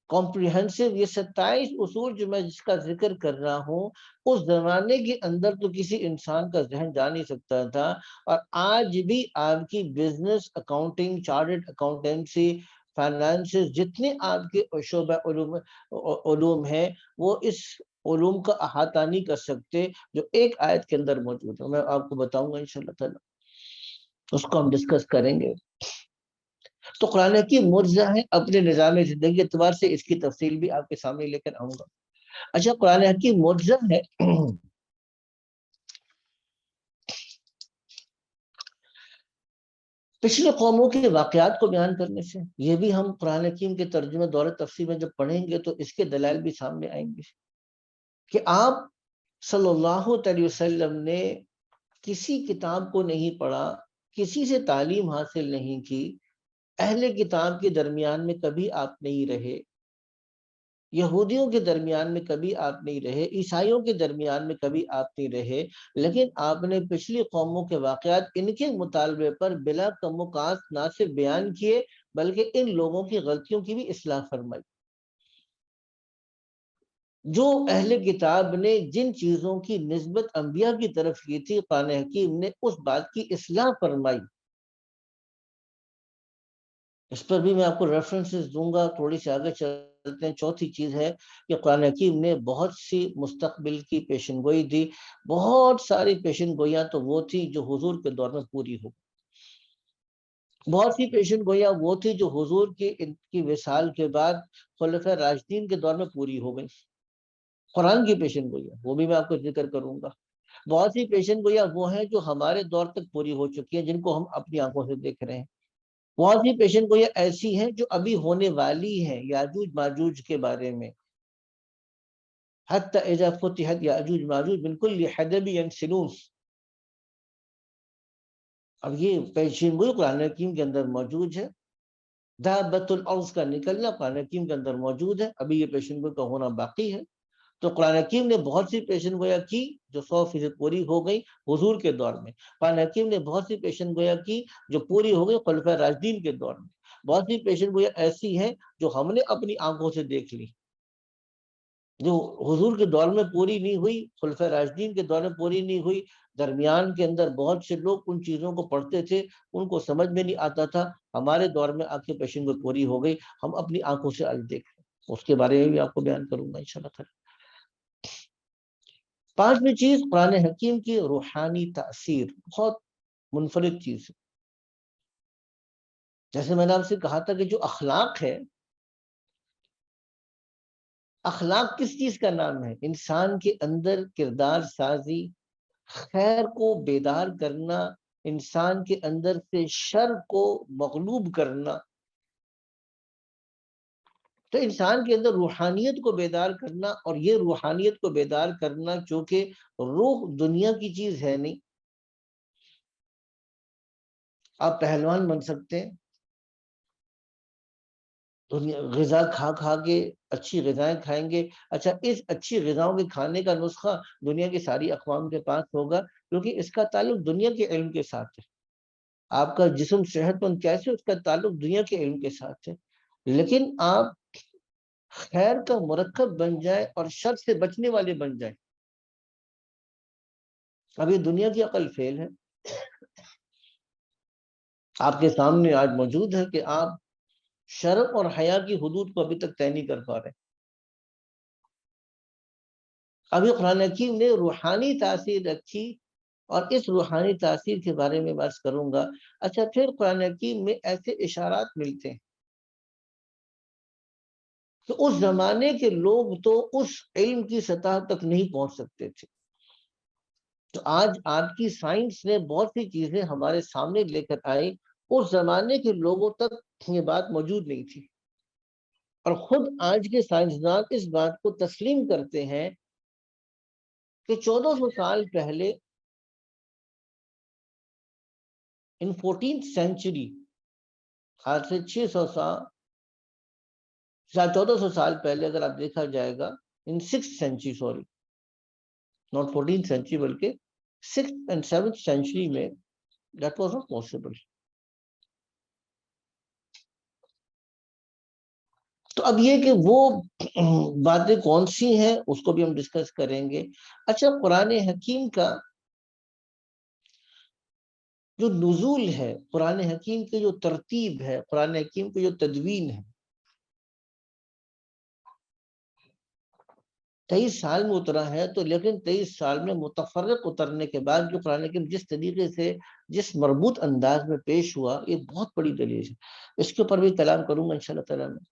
کمپریہنسو یہ 27 اصول جو میں جس کا ذکر کر رہا ہوں، اس زمانے کے اندر تو کسی انسان کا ذہن جا نہیں سکتا تھا، اور آج بھی آپ کی business, accounting, chartered accountancy, finances, جتنے آپ کے شعبہ علوم ہیں، وہ اس علوم کا احاطہ نہیں کر سکتے جو ایک آیت کے اندر موجود ہے۔ میں آپ کو بتاؤں گا انشاءاللہ تعالی، اس کو ہم ڈسکس کریں گے۔ تو قرآن کی معجزہ ہے اپنے نظام زندگی کے اعتبار سے، اس کی تفصیل بھی آپ کے سامنے لے کر آؤں گا۔ اچھا، قرآن کی معجزہ ہے پچھلے قوموں کے واقعات کو بیان کرنے سے، یہ بھی ہم قرآن حکیم کے ترجمہ دور تفسیر میں جب پڑھیں گے تو اس کے دلائل بھی سامنے آئیں گے کہ آپ صلی اللہ علیہ وسلم نے کسی کتاب کو نہیں پڑھا، کسی سے تعلیم حاصل نہیں کی، اہل کتاب کے درمیان میں کبھی آپ نہیں رہے، یہودیوں کے درمیان میں کبھی آپ نہیں رہے، عیسائیوں کے درمیان میں کبھی آپ نہیں رہے، لیکن آپ نے پچھلی قوموں کے واقعات ان کے مطالبے پر بلا کم و کاست نہ صرف بیان کیے بلکہ ان لوگوں کی غلطیوں کی بھی اصلاح فرمائی۔ جو اہل کتاب نے جن چیزوں کی نسبت انبیاء کی طرف کی تھی، قرآن حکیم نے اس بات کی اصلاح فرمائی۔ اس پر بھی میں آپ کو ریفرنسز دوں گا، تھوڑی سی آگے چلتے ہیں۔ چوتھی چیز ہے کہ قرآن حکیم نے بہت سی مستقبل کی پیشن گوئی دی۔ بہت ساری پیشن گوئیاں تو وہ تھی جو حضور کے دور میں پوری ہو، بہت سی پیشن گوئیاں وہ تھی جو حضور کی وصال کے بعد خلفۂ راشدین کے دور میں پوری ہو گئی۔ قرآن کی پیشن گوئیاں وہ بھی میں آپ کو ذکر کروں گا۔ بہت سی پیشن گوئیاں وہ ہیں جو ہمارے دور تک پوری ہو چکی ہیں، جن کو ہم اپنی آنکھوں سے دیکھ رہے ہیں۔ بہت سی پیشن گوئیاں ایسی ہیں جو ابھی ہونے والی ہیں، یاجوج ماجوج کے بارے میں، حتی اذا فتحت یاجوج ماجوج بالکل یہ حدب ینسلون۔ اب یہ پیشن گوئی قرآن حکیم کے اندر موجود ہے۔ دابت الارض کا نکلنا قرآن حکیم کے اندر موجود ہے، ابھی یہ پیشن گوئی کا ہونا باقی ہے۔ تو قرآن حکیم نے بہت سی پیشن گوئیاں کی جو 100% پوری ہو گئی حضور کے دور میں۔ قرآن حکیم نے بہت سی پیشن گوئیاں کی جو پوری ہو گئی خلفۂ راشدین کے دور میں۔ بہت سی پیشن گوئیاں ایسی ہیں جو ہم نے اپنی آنکھوں سے دیکھ لی، جو حضور کے دور میں پوری نہیں ہوئی، خلفۂ راشدین کے دور میں پوری نہیں ہوئی۔ درمیان کے اندر بہت سے لوگ ان چیزوں کو پڑھتے تھے، ان کو سمجھ میں نہیں آتا تھا، ہمارے دور میں آ کے پیشن گوئی پوری ہو گئی، ہم اپنی آنکھوں سے آج دیکھ رہے ہیں۔ اس کے بارے میں بھی آپ کو بیان کروں گا انشاءاللہ تعالی۔ پانچویں چیز قرآن حکیم کی روحانی تاثیر، بہت منفرد چیز ہے۔ جیسے میں نے آپ سے کہا تھا کہ جو اخلاق ہے، اخلاق کس چیز کا نام ہے؟ انسان کے اندر کردار سازی، خیر کو بیدار کرنا، انسان کے اندر سے شر کو مغلوب کرنا۔ تو انسان کے اندر روحانیت کو بیدار کرنا، اور یہ روحانیت کو بیدار کرنا چونکہ روح دنیا کی چیز ہے نہیں۔ آپ پہلوان بن سکتے ہیں، غذا کھا کھا کے اچھی غذائیں کھائیں گے، اچھا اس اچھی غذاؤں کے کھانے کا نسخہ دنیا کی ساری اقوام کے پاس ہوگا، کیونکہ اس کا تعلق دنیا کے علم کے ساتھ ہے۔ آپ کا جسم صحت مند کیسے، اس کا تعلق دنیا کے علم کے ساتھ ہے۔ لیکن آپ خیر کا مرکب بن جائے اور شر سے بچنے والے بن جائیں. اب یہ دنیا کی عقل فیل ہے. آپ کے سامنے آج موجود ہے کہ آپ شرم اور حیا کی حدود کو ابھی تک طے نہیں کر پا رہے. ابھی قرآن حکیم نے روحانی تاثیر رکھی اور اس روحانی تاثیر کے بارے میں بات کروں گا. اچھا، پھر قرآن حکیم میں ایسے اشارات ملتے ہیں کہ اس زمانے کے لوگ تو اس علم کی سطح تک نہیں پہنچ سکتے تھے. تو آج کی سائنس نے بہت سی چیزیں ہمارے سامنے لے کر آئی. اس زمانے کے لوگوں تک یہ بات موجود نہیں تھی، اور خود آج کے سائنسدان اس بات کو تسلیم کرتے ہیں کہ 1400 سال پہلے ان 14th سینچری، آج سے 600 سال 1400 سال پہلے اگر آپ دیکھا جائے گا، ان 6th century, sorry not 14th century بلکہ 6th and 7th سینچری میں that was not possible. تو اب یہ کہ وہ باتیں کون سی ہیں اس کو بھی ہم ڈسکس کریں گے. اچھا، قرآن حکیم کا جو نزول ہے، قرآن حکیم کی جو ترتیب ہے، قرآن حکیم کی جو تدوین ہے، 23 سال میں اترا ہے. تو لیکن 23 سال میں متفرق اترنے کے بعد جو قرآن حکیم جس طریقے سے، جس مربوط انداز میں پیش ہوا، یہ بہت بڑی دلیل ہے. اس کے اوپر بھی کلام کروں گا انشاءاللہ تعالیٰ میں.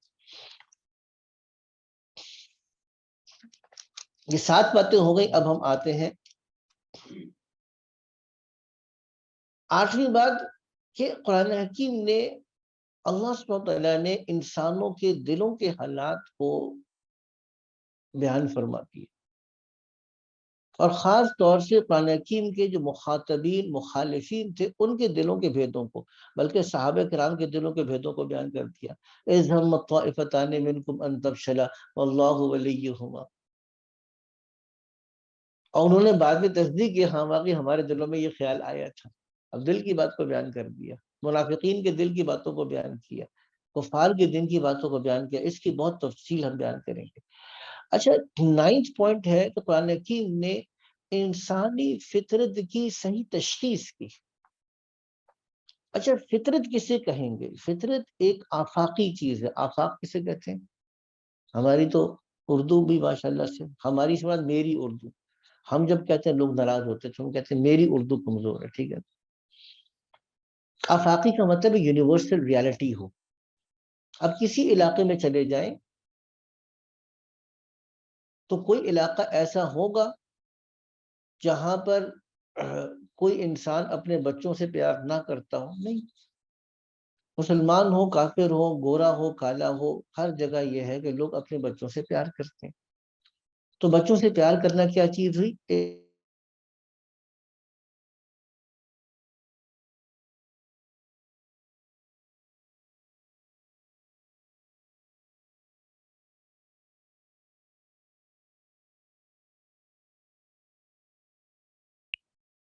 یہ 7 باتیں ہو گئی. اب ہم آتے ہیں 8ویں بات کہ قرآن حکیم نے، اللہ سبحانہ وتعالیٰ نے انسانوں کے دلوں کے حالات کو بیان فرما دیے، اور خاص طور سے قرآن حکیم کے جو مخاطبین، مخالفین تھے، ان کے دلوں کے بھیدوں کو، بلکہ صحابہ کرام کے دلوں کے بھیدوں کو بیان کر دیا. اذ ہمت طائفتان منکم ان تفشلا واللہ ولیہما. اور انہوں نے بعد میں تصدیق کی، ہاں واقعی ہمارے دلوں میں یہ خیال آیا تھا. اب دل کی بات کو بیان کر دیا، منافقین کے دل کی باتوں کو بیان کیا، کفار کے دل کی باتوں کو بیان کیا. اس کی بہت تفصیل ہم بیان کریں گے. اچھا، 9th پوائنٹ ہے کہ قرآن حکیم نے انسانی فطرت کی صحیح تشخیص کی. اچھا، فطرت کسے کہیں گے؟ فطرت ایک آفاقی چیز ہے. آفاق کسے کہتے ہیں؟ ہماری تو اردو بھی ماشاءاللہ سے، ہماری سمجھ میری اردو، ہم جب کہتے ہیں لوگ ناراض ہوتے ہیں تو ہم کہتے ہیں میری اردو کمزور ہے. ٹھیک ہے، آفاقی کا مطلب یونیورسل ریالٹی ہو. اب کسی علاقے میں چلے جائیں تو کوئی علاقہ ایسا ہوگا جہاں پر کوئی انسان اپنے بچوں سے پیار نہ کرتا ہو؟ نہیں. مسلمان ہو، کافر ہو، گورا ہو، کالا ہو، ہر جگہ یہ ہے کہ لوگ اپنے بچوں سے پیار کرتے ہیں. تو بچوں سے پیار کرنا کیا چیز ہوئی؟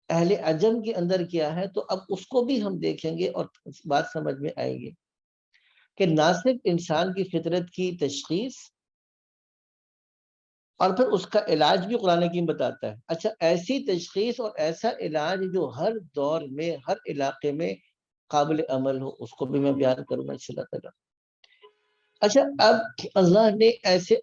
اہل عجم کے اندر کیا ہے، تو اب اس کو بھی ہم دیکھیں گے اور بات سمجھ میں آئے گی کہ نہ صرف انسان کی فطرت کی تشخیص اور پھر اس کا علاج بھی قرآن حکیم بتاتا ہے. اچھا، ایسی تشخیص اور ایسا علاج جو ہر دور میں، ہر علاقے میں قابل عمل ہو، اس کو بھی میں بیان کروں گا انشاءاللہ تعالیٰ. اچھا، اب اللہ نے ایسے